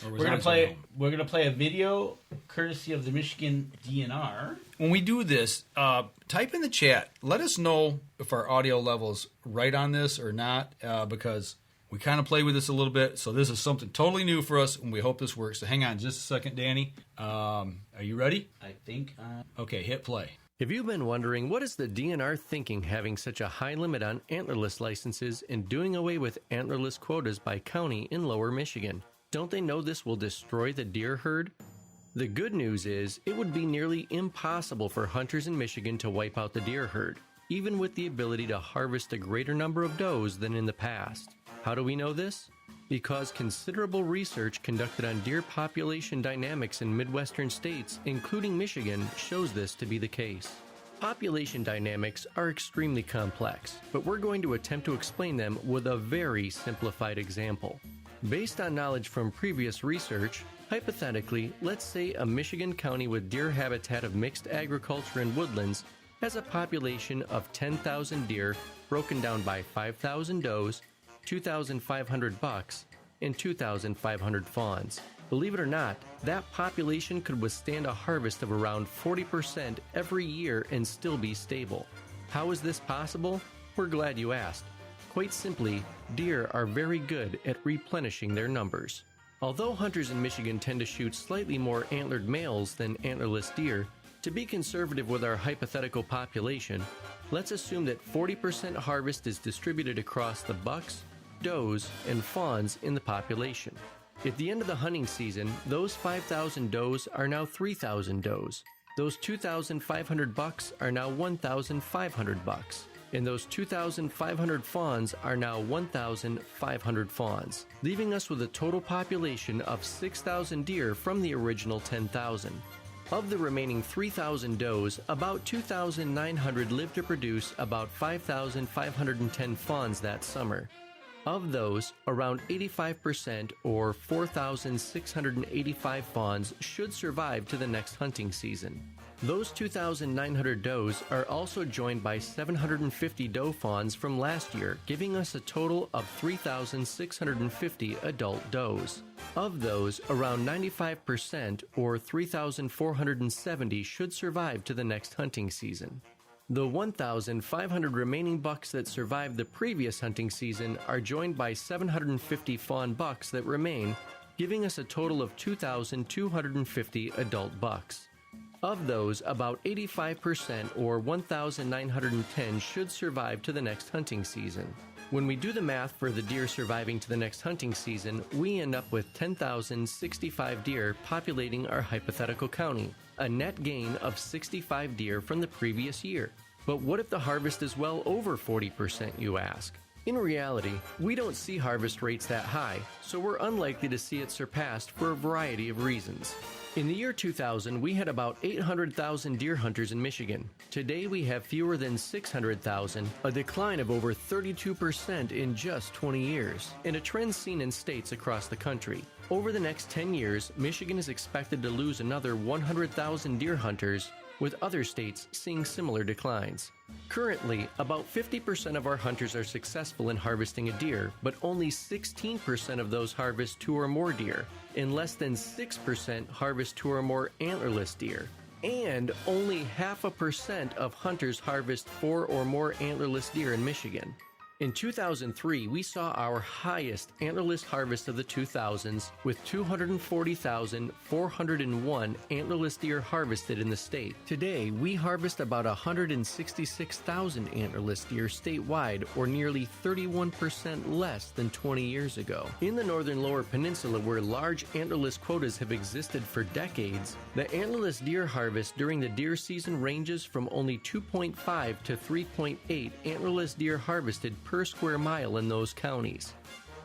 we're gonna play a video courtesy of the Michigan DNR. When we do this, type in the chat. Let us know if our audio level's right on this or not, because we kind of play with this a little bit. So this is something totally new for us, and we hope this works. So hang on just a second, Danny. Are you ready? I think. Okay, hit play. If you've been wondering, what is the DNR thinking having such a high limit on antlerless licenses and doing away with antlerless quotas by county in Lower Michigan? Don't they know this will destroy the deer herd? The good news is, it would be nearly impossible for hunters in Michigan to wipe out the deer herd, even with the ability to harvest a greater number of does than in the past. How do we know this? Because considerable research conducted on deer population dynamics in Midwestern states, including Michigan, shows this to be the case. Population dynamics are extremely complex, but we're going to attempt to explain them with a very simplified example. Based on knowledge from previous research, hypothetically, let's say a Michigan county with deer habitat of mixed agriculture and woodlands has a population of 10,000 deer broken down by 5,000 does, 2,500 bucks, and 2,500 fawns. Believe it or not, that population could withstand a harvest of around 40% every year and still be stable. How is this possible? We're glad you asked. Quite simply, deer are very good at replenishing their numbers. Although hunters in Michigan tend to shoot slightly more antlered males than antlerless deer, to be conservative with our hypothetical population, let's assume that 40% harvest is distributed across the bucks, does, and fawns in the population. At the end of the hunting season, those 5,000 does are now 3,000 does. Those 2,500 bucks are now 1,500 bucks. And those 2,500 fawns are now 1,500 fawns, leaving us with a total population of 6,000 deer from the original 10,000. Of the remaining 3,000 does, about 2,900 live to produce about 5,510 fawns that summer. Of those, around 85% or 4,685 fawns should survive to the next hunting season. Those 2,900 does are also joined by 750 doe fawns from last year, giving us a total of 3,650 adult does. Of those, around 95% or 3,470 should survive to the next hunting season. The 1,500 remaining bucks that survived the previous hunting season are joined by 750 fawn bucks that remain, giving us a total of 2,250 adult bucks. Of those, about 85% or 1,910 should survive to the next hunting season. When we do the math for the deer surviving to the next hunting season, we end up with 10,065 deer populating our hypothetical county, a net gain of 65 deer from the previous year. But what if the harvest is well over 40%, you ask? In reality, we don't see harvest rates that high, so we're unlikely to see it surpassed for a variety of reasons. In the year 2000, we had about 800,000 deer hunters in Michigan. Today, we have fewer than 600,000, a decline of over 32% in just 20 years, and a trend seen in states across the country. Over the next 10 years, Michigan is expected to lose another 100,000 deer hunters, with other states seeing similar declines. Currently, about 50% of our hunters are successful in harvesting a deer, but only 16% of those harvest 2 or more deer, and less than 6% harvest 2 or more antlerless deer. And only 0.5% of hunters harvest 4 or more antlerless deer in Michigan. In 2003, we saw our highest antlerless harvest of the 2000s with 240,401 antlerless deer harvested in the state. Today, we harvest about 166,000 antlerless deer statewide, or nearly 31% less than 20 years ago. In the northern lower peninsula, where large antlerless quotas have existed for decades, the antlerless deer harvest during the deer season ranges from only 2.5 to 3.8 antlerless deer harvested per square mile in those counties.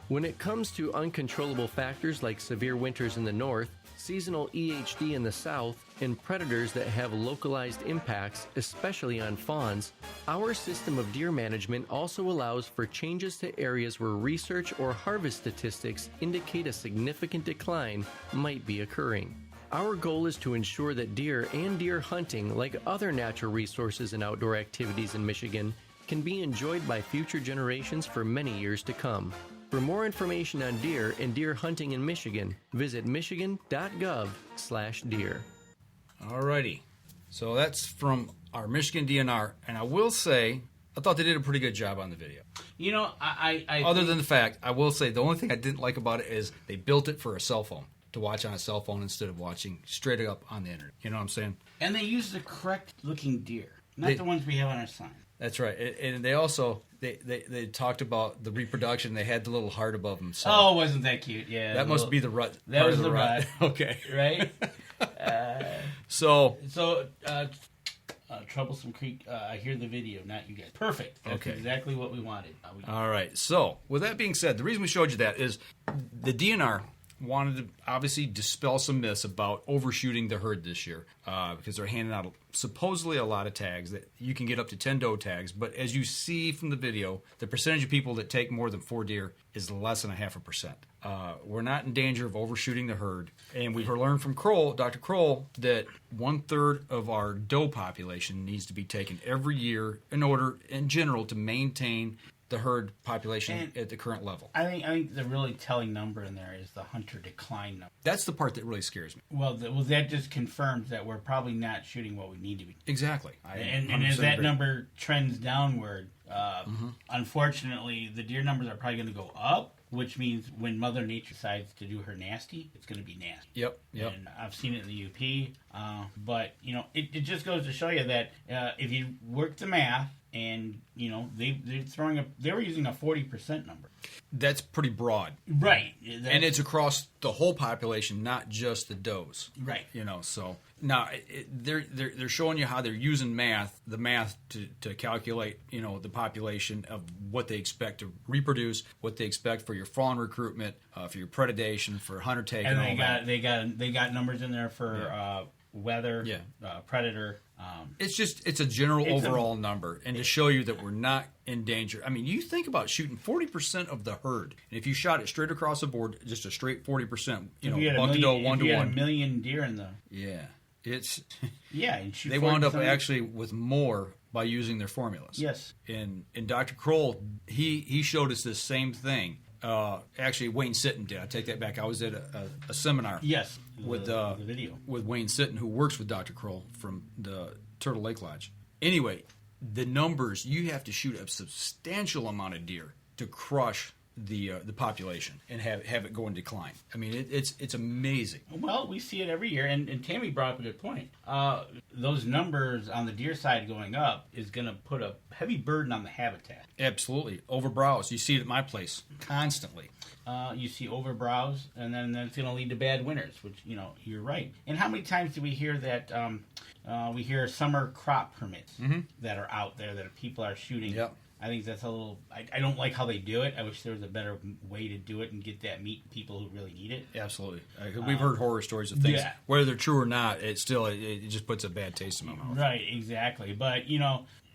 When it comes to uncontrollable factors like severe winters in the north, seasonal EHD in the south, and predators that have localized impacts, especially on fawns, our system of deer management also allows for changes to areas where research or harvest statistics indicate a significant decline might be occurring. Our goal is to ensure that deer and deer hunting, like other natural resources and outdoor activities in Michigan, can be enjoyed by future generations for many years to come. For more information on deer and deer hunting in Michigan, visit michigan.gov/deer. Alrighty, so that's from our Michigan DNR, and I will say, I thought they did a pretty good job on the video. You know, I other than the fact, I will say the only thing I didn't like about it is they built it for a cell phone, to watch on a cell phone instead of watching straight up on the internet. You know what I'm saying? And they used the correct looking deer, not the ones we have on our sign. That's right, and they also they talked about the reproduction. They had the little heart above them. So oh, wasn't that cute? Yeah, that must be the rut. That was the rut. Okay, right. So Troublesome Creek. I hear the video, not you guys. Perfect. That's exactly what we wanted. All right. So with that being said, the reason we showed you that is the DNR wanted to obviously dispel some myths about overshooting the herd this year because they're handing out supposedly a lot of tags that you can get up to 10 doe tags. But as you see from the video, the percentage of people that take more than 4 deer is less than 0.5%. We're not in danger of overshooting the herd. And we've learned from Dr. Kroll, that 1/3 of our doe population needs to be taken every year in order, in general, to maintain the herd population at the current level. I think the really telling number in there is the hunter decline number. That's the part that really scares me. Well, that just confirms that we're probably not shooting what we need to be. Exactly. And as that number trends downward, unfortunately, the deer numbers are probably going to go up, which means when Mother Nature decides to do her nasty, it's going to be nasty. Yep. And I've seen it in the UP. But, it just goes to show you that if you work the math, and they were using a 40% number. That's pretty broad, right? And it's across the whole population, not just the does, right? So now they're showing you how they're using the math to calculate the population of what they expect to reproduce, what they expect for your fawn recruitment, for your predation, for hunter take, and they got numbers in there for weather, predator. It's a general overall number, and to show you that we're not in danger. I mean, you think about shooting 40% of the herd, and if you shot it straight across the board, just a straight 40%, buck to doe 1 to 1. If you had a million deer in the it's and they wound up actually with more by using their formulas. Yes, and Dr. Kroll he showed us this same thing. Actually, Wayne Sitton did. I take that back. I was at a seminar. Yes, with the video with Wayne Sitton, who works with Dr. Kroll from the Turtle Lake Lodge. Anyway, the numbers, you have to shoot a substantial amount of deer to crush the population and have it go in decline. I mean, it's amazing. Well, we see it every year, and Tammy brought up a good point. Those numbers on the deer side going up is going to put a heavy burden on the habitat. Absolutely. Overbrowse. You see it at my place constantly. You see overbrowse, and then that's going to lead to bad winters, which, you're right. And how many times do we hear that we hear summer crop permits that are out there that people are shooting? Yep. I think that's a little... I don't like how they do it. I wish there was a better way to do it and get that meat to people who really need it. Absolutely. We've heard horror stories of things. Yeah. Whether they're true or not, it just puts a bad taste in my mouth. Right, exactly. But,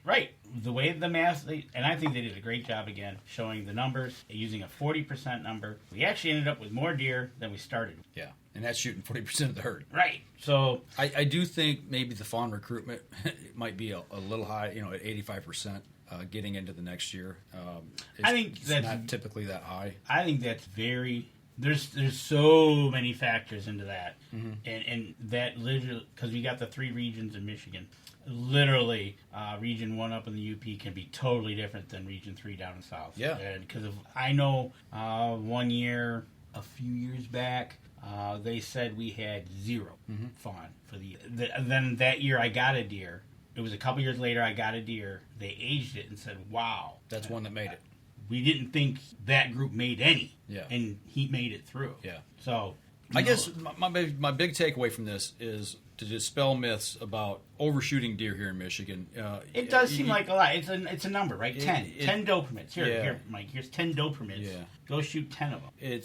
right, the way the math... And I think they did a great job, again, showing the numbers, using a 40% number. We actually ended up with more deer than we started. Yeah, and that's shooting 40% of the herd. Right. So... I do think maybe the fawn recruitment might be a little high, at 85%. Getting into the next year, I think that's not typically that high. I think that's very. There's so many factors into that, and that literally, because we got the 3 regions in Michigan. Literally, Region 1 up in the UP can be totally different than Region 3 down south. Yeah, and because I know 1 year, a few years back. They said we had 0 fawn for the year. Then that year I got a deer. It was a couple years later I got a deer. They aged it and said, wow. That's one that made it. We didn't think that group made any. Yeah. And he made it through. Yeah. So, I guess my big takeaway from this is to dispel myths about overshooting deer here in Michigan. It does seem like a lot. It's a number, right? 10 doe permits. Here, Mike. Here's 10 doe permits. Yeah. Go shoot 10 of them.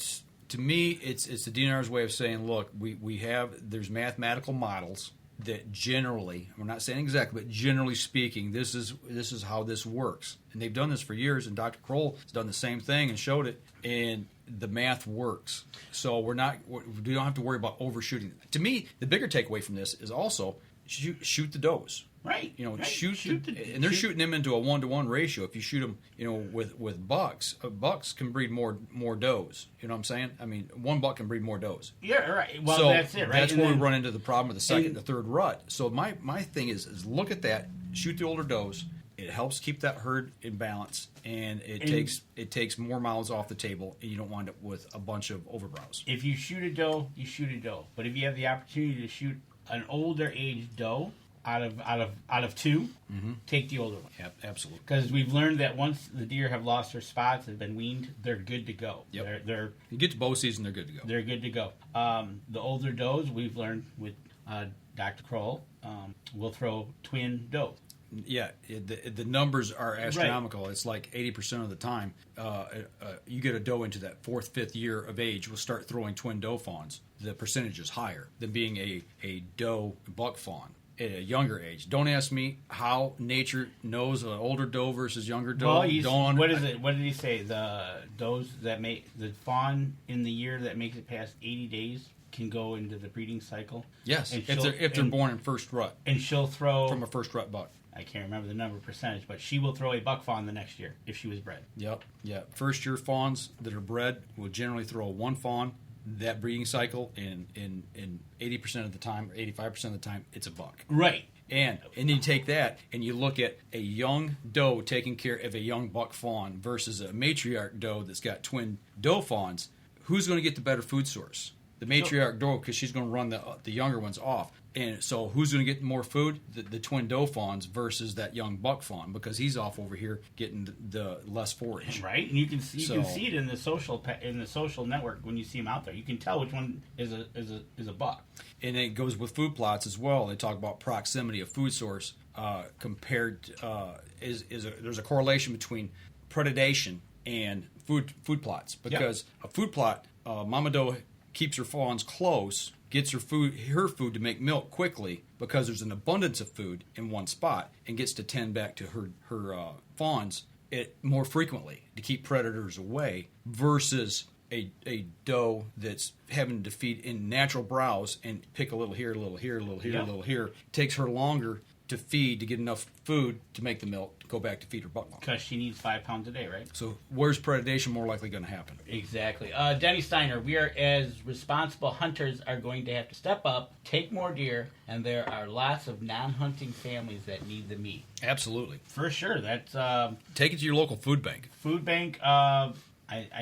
To me, it's the DNR's way of saying, look, there's mathematical models that generally, we're not saying exactly, but generally speaking, this is how this works. And they've done this for years, and Dr. Kroll has done the same thing and showed it, and the math works. So we don't have to worry about overshooting. To me, the bigger takeaway from this is also shoot the does. Right. And they're shooting them into a 1-to-1 ratio. If you shoot them, with bucks, bucks can breed more does. You know what I'm saying? I mean, 1 buck can breed more does. Yeah, right. Well, so that's it, right? That's where we run into the problem of the second, the third rut. So my thing is look at that, shoot the older does. It helps keep that herd in balance, and it takes more mouths off the table, and you don't wind up with a bunch of overbrowse. If you shoot a doe, you shoot a doe. But if you have the opportunity to shoot an older age doe, out of 2, take the older one. Yep, absolutely. Because we've learned that once the deer have lost their spots, have been weaned, they're good to go. Yep. They're you get to bow season, they're good to go. They're good to go. The older does, we've learned with Dr. Kroll, will throw twin doe. Yeah, the numbers are astronomical. Right. It's like 80% of the time, you get a doe into that 4th, 5th year of age, will start throwing twin doe fawns. The percentage is higher than being a doe buck fawn at a younger age. Don't ask me how nature knows an older doe versus younger doe. Well, what is it? What did he say? The does that make the fawn in the year that makes it past 80 days can go into the breeding cycle. Yes, if they're born in first rut, and she'll throw from a first rut buck. I can't remember the number percentage, but she will throw a buck fawn the next year if she was bred. Yep. First year fawns that are bred will generally throw one fawn that breeding cycle, in 80% of the time, or 85% of the time, it's a buck. Right. And you take that and you look at a young doe taking care of a young buck fawn versus a matriarch doe that's got twin doe fawns. Who's going to get the better food source? The matriarch doe, because she's going to run the younger ones off. And so who's going to get more food? The twin doe fawns versus that young buck fawn, because he's off over here getting the less forage. Right, and you can see it in the social network when you see them out there. You can tell which one is a buck. And it goes with food plots as well. They talk about proximity of food source compared. There's a correlation between predation and food plots, because a food plot, mama doe keeps her fawns close, gets her food to make milk quickly because there's an abundance of food in one spot, and gets to tend back to her fawns more frequently to keep predators away, versus a doe that's having to feed in natural browse and pick a little here, a little here, a little here, a little here. It takes her longer to feed to get enough food to make the milk to go back to feed her buck. Because she needs 5 pounds a day, right? So where's predation more likely going to happen? Exactly. Denny Steiner, we are, as responsible hunters, are going to have to step up, take more deer, and there are lots of non-hunting families that need the meat. Absolutely. For sure. That's take it to your local food bank. Food bank. I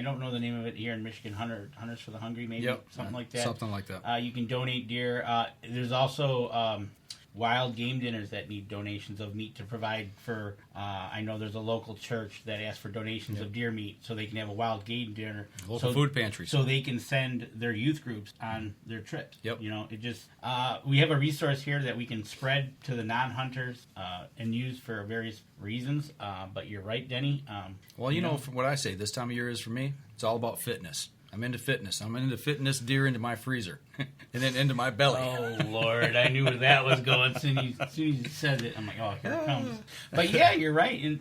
don't know the name of it here in Michigan. Hunters for the Hungry, maybe. Yep. Something like that. Something like that. You can donate deer. There's also wild game dinners that need donations of meat to provide for. I know there's a local church that asks for donations of deer meat so they can have a wild game dinner. Local food pantries. So they can send their youth groups on their trips. Yep. It just we have a resource here that we can spread to the non-hunters and use for various reasons. But you're right, Denny. From what I say, this time of year is for me, it's all about fitness. I'm into fitness. I'm into fitness deer into my freezer and then into my belly. Oh, Lord. I knew where that was going as soon as you said it. I'm like, oh, here it comes. But, yeah, you're right. And,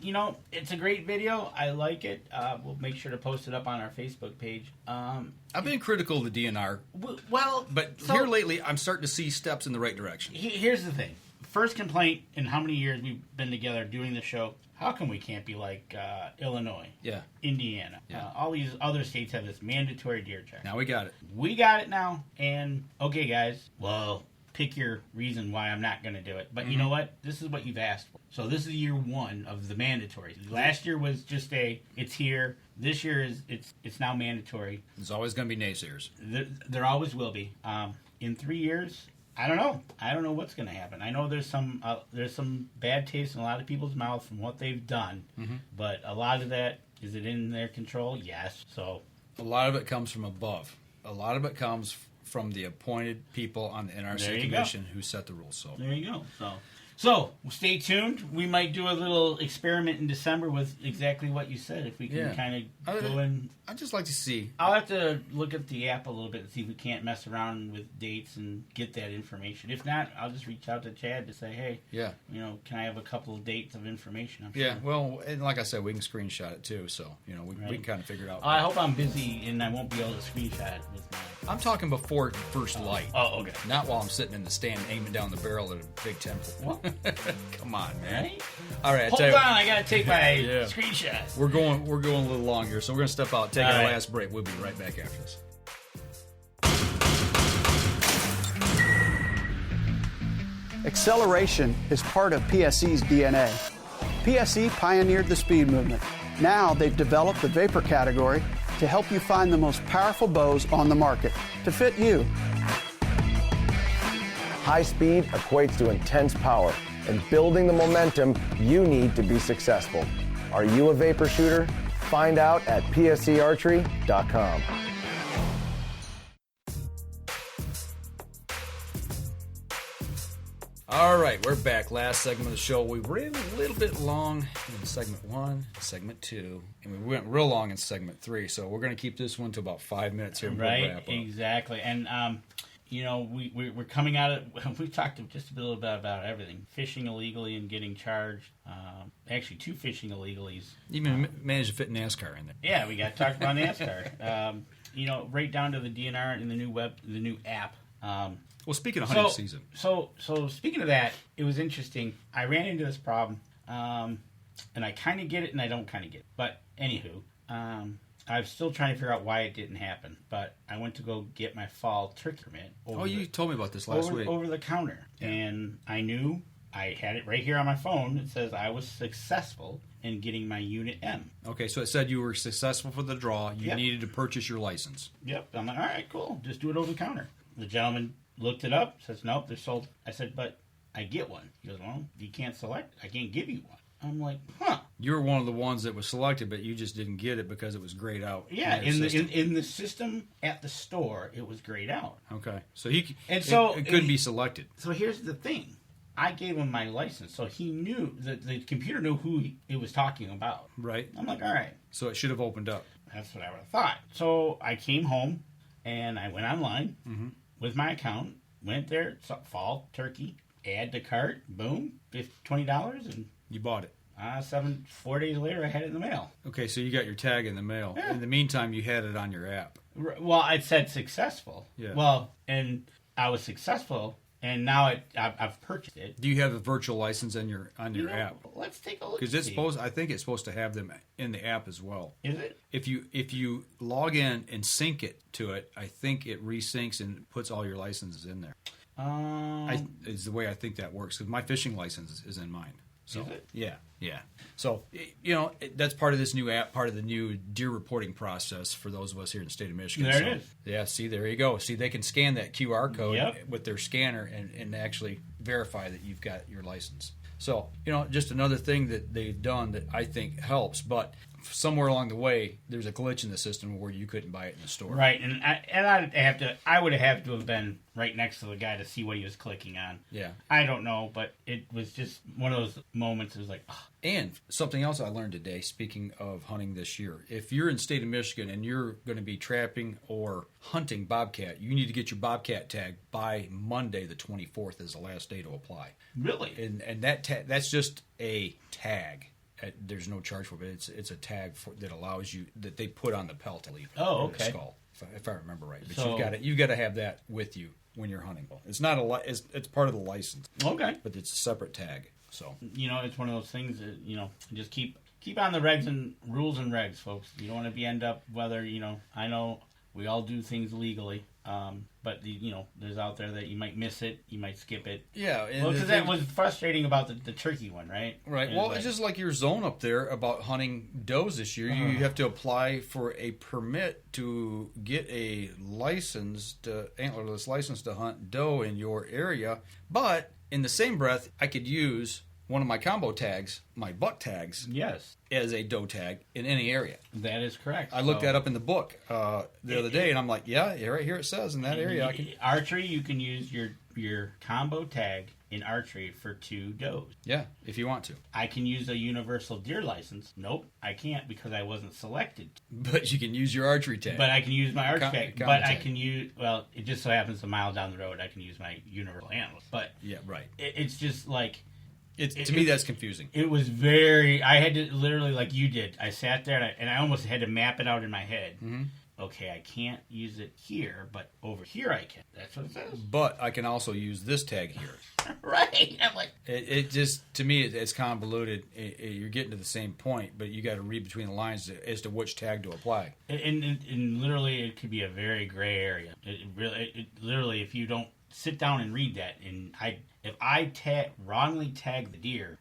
it's a great video. I like it. We'll make sure to post it up on our Facebook page. I've been critical of the DNR. But so, here lately, I'm starting to see steps in the right direction. Here's the thing. First complaint in how many years we've been together doing the show. How come we can't be like Illinois, Indiana? All these other states have this mandatory deer check. Now we got it. We got it now. And, okay, guys, well, pick your reason why I'm not going to do it. But you know what? This is what you've asked for. So this is year 1 of the mandatory. Last year was just it's here. This year it's now mandatory. There's always going to be naysayers. There always will be. In 3 years... I don't know. I don't know what's going to happen. I know there's some bad taste in a lot of people's mouth from what they've done, but a lot of that, is it in their control? Yes. So a lot of it comes from above. A lot of it comes from the appointed people on the NRC Commission who set the rules. So there you go. So stay tuned. We might do a little experiment in December with exactly what you said. If we can kind of go in. I'd just like to see. I'll have to look at the app a little bit and see if we can't mess around with dates and get that information. If not, I'll just reach out to Chad to say, hey, can I have a couple of dates of information? Well, and like I said, we can screenshot it too. So, we can kind of figure it out. I hope I'm busy and I won't be able to screenshot it with my... I'm talking before first light. Oh, okay. Not while I'm sitting in the stand aiming down the barrel at a big temple. What? Come on, man. Right? All right. Hold on, I got to take my screenshot. We're going a little long here, so we're going to step out, take our last break. We'll be right back after this. Acceleration is part of PSE's DNA. PSE pioneered the speed movement. Now they've developed the vapor category to help you find the most powerful bows on the market to fit you. High speed equates to intense power and building the momentum you need to be successful. Are you a vapor shooter? Find out at psearchery.com. All right, we're back. Last segment of the show. We ran a little bit long in segment 1, segment 2, and we went real long in segment 3. So we're going to keep this one to about 5 minutes here. And we'll wrap up. Exactly. And we're coming out of. We talked just a little bit about everything: fishing illegally and getting charged. Actually, 2 fishing illegalies. Even managed to fit NASCAR in there. Yeah, we got to talk about NASCAR. Right down to the DNR and the new app. Well, speaking of hunting season. So speaking of that, it was interesting. I ran into this problem, and I kind of get it and I don't kind of get it. But anywho, I'm still trying to figure out why it didn't happen. But I went to go get my fall turkey permit. You told me about this last week. Over the counter. Yeah. And I knew I had it right here on my phone. It says I was successful in getting my Unit M. Okay, so it said you were successful for the draw. You needed to purchase your license. Yep. I'm like, all right, cool. Just do it over the counter. The gentleman looked it up, says, nope, they're sold. I said, but I get one. He goes, well, you can't select. I can't give you one. I'm like, huh. You were one of the ones that was selected, but you just didn't get it because it was grayed out. Yeah, in the system at the store, it was grayed out. Okay, so it couldn't be selected. So here's the thing. I gave him my license, so he knew, the computer knew who it was talking about. Right. I'm like, all right. So it should have opened up. That's what I would have thought. So I came home, and I went online with my account, went there, fall turkey, add to cart, boom, $20, and you bought it. 4 days later, I had it in the mail. Okay, so you got your tag in the mail. Yeah. In the meantime, you had it on your app. Well, it said successful. Yeah. Well, and I was successful, and now I've purchased it. Do you have a virtual license on your app? Let's take a look. Because I think it's supposed to have them in the app as well. Is it? If you log in and sync it to it, I think it resyncs and puts all your licenses in there. Is the way I think that works, because my fishing license is in mine. So, is it? Yeah. So, that's part of this new app, part of the new deer reporting process for those of us here in the state of Michigan. There it is. Yeah, see, there you go. See, they can scan that QR code with their scanner and actually verify that you've got your license. So, just another thing that they've done that I think helps, but somewhere along the way, there's a glitch in the system where you couldn't buy it in the store. Right, and I would have to have been right next to the guy to see what he was clicking on. Yeah. I don't know, but it was just one of those moments. It was like, oh. And something else I learned today, speaking of hunting this year, if you're in the state of Michigan and you're going to be trapping or hunting bobcat, you need to get your bobcat tag by Monday the 24th is the last day to apply. Really? And that's just a tag. There's no charge for it. It's a tag that allows you, that they put on the pelt. Oh, okay. The skull, if I remember right. But you've got to have that with you when you're hunting. It's not it's part of the license. Okay. But it's a separate tag. So it's one of those things that just keep on the regs and rules and regs, folks. You don't want to end up whether I know we all do things legally. But there's out there that you might miss it, you might skip it. Yeah, because that was frustrating about the turkey one, right? Right. Well, it's just like your zone up there about hunting does this year. You have to apply for a permit to get a antlerless license to hunt doe in your area. But in the same breath, I could use one of my combo tags, my buck tags, as a doe tag in any area. That is correct. I looked that up in the book the other day, and I'm like, yeah, right here it says in that area. Archery, you can use your combo tag in archery for 2 does. Yeah, if you want to. I can use a universal deer license. Nope, I can't because I wasn't selected. But you can use your archery tag. But I can use my archery tag. But I can use, it just so happens a mile down the road, I can use my universal antler. But yeah, right. It's just like... To me, that's confusing. It was very... I had to literally, like you did, I sat there and I almost had to map it out in my head. Mm-hmm. Okay, I can't use it here, but over here I can. That's what it says. But I can also use this tag here. Right. I'm like... It just, to me, it's convoluted. You're getting to the same point, but you got to read between the lines as to which tag to apply. And literally, it could be a very gray area. Literally, if you don't sit down and read that, and if I wrongly tag the deer,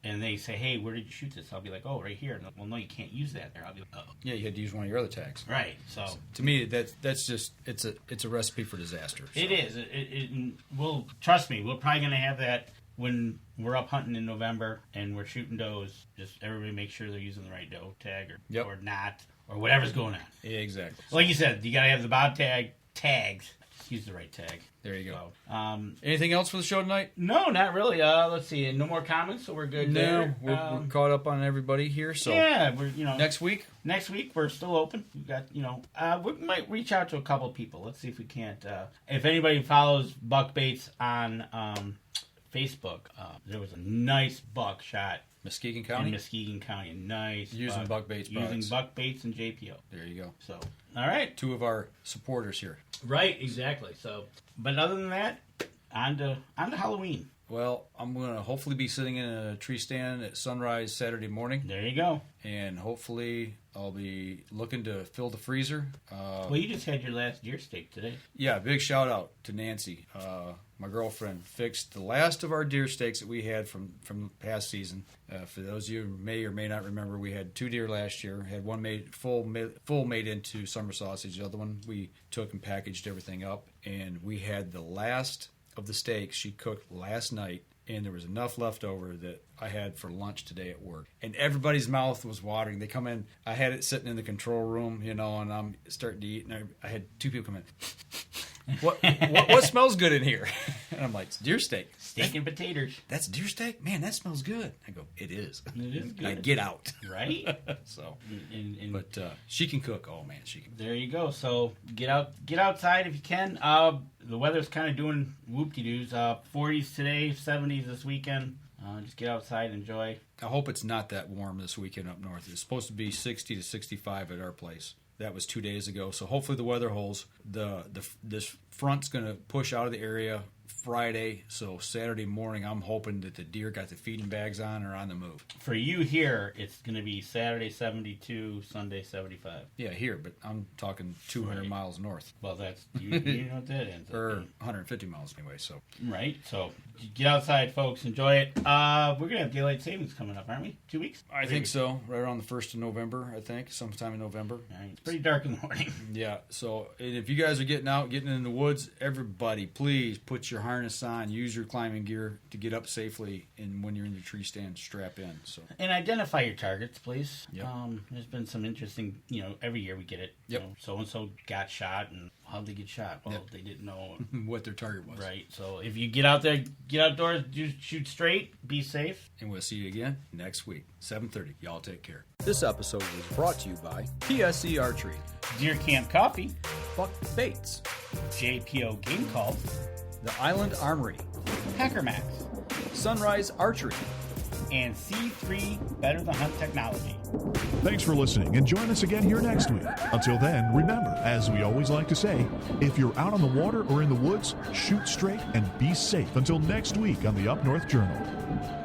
and they say, "Hey, where did you shoot this?" I'll be like, "Oh, right here." And well, no, you can't use that there. I'll be like, "Oh, yeah, you had to use one of your other tags." Right. So to me, that's just it's a recipe for disaster. So. It is. We'll trust me. We're probably going to have that when we're up hunting in November and we're shooting does. Just everybody make sure they're using the right doe tag or not or whatever's going on. Yeah, exactly. Like you said, you got to have the bob tags. use the right tag. There you go. So, anything else for the show tonight? No, not really. Let's see. No more comments, so we're good there. We're caught up on everybody here. So yeah, we're next week. Next week we're still open. We got we might reach out to a couple of people. Let's see if we can't. If anybody follows Buck Baits on Facebook, there was a nice buck shot. Muskegon County? In Muskegon County. Nice. Using Buck Baits products. Using Buck Baits and JPO. There you go. So, all right. 2 of our supporters here. Right, exactly. So, but other than that, on to Halloween. Well, I'm going to hopefully be sitting in a tree stand at sunrise Saturday morning. There you go. And hopefully I'll be looking to fill the freezer. Well, you just had your last deer steak today. Yeah, big shout out to Nancy. My girlfriend fixed the last of our deer steaks that we had from the past season. For those of you who may or may not remember, we had 2 deer last year. Had one made full made into summer sausage. The other one we took and packaged everything up. And we had the last of the steaks she cooked last night, and there was enough left over that I had for lunch today at work. And everybody's mouth was watering. They come in. I had it sitting in the control room, and I'm starting to eat, and I had 2 people come in. What smells good in here? And I'm like, it's deer steak. Steak and potatoes. That's deer steak? Man, that smells good. I go, it is. It is good. I get out. Right? So, but she can cook. Oh, man, she can. There you go. So get outside if you can. The weather's kind of doing whoop-de-doos. 40s today, 70s this weekend. Just get outside and enjoy. I hope it's not that warm this weekend up north. It's supposed to be 60 to 65 at our place. That was 2 days ago. So hopefully the weather holds. This front's going to push out of the area Friday. So Saturday morning, I'm hoping that the deer got the feeding bags on or on the move. For you here, it's going to be Saturday 72, Sunday 75. Yeah, here, but I'm talking 200 miles north. Well, that's you know what that ends up or being. 150 miles anyway. So right. So get outside, folks. Enjoy it. We're going to have daylight savings coming up, aren't we? 2 weeks? I think so. Right around the 1st of November, I think. Sometime in November. Right. It's pretty dark in the morning. Yeah. So if you guys are getting out, getting in the woods, everybody, please put your harness on. Use your climbing gear to get up safely. And when you're in your tree stand, strap in. So and identify your targets, please. Yep. There's been some interesting, every year we get it. Yep. So-and-so got shot, and how'd they get shot? Well, they didn't know what their target was. Right. So if you get out there, get outdoors, shoot straight, be safe. And we'll see you again next week, 7:30. Y'all take care. This episode was brought to you by PSC Archery, Deer Camp Coffee, Buck Baits, JPO Game Calls, The Island Armory, Hacker Max, Sunrise Archery, and C3 Better the Hunt Technology. Thanks for listening, and join us again here next week. Until then, remember, as we always like to say, if you're out on the water or in the woods, shoot straight and be safe. Until next week on the Up North Journal.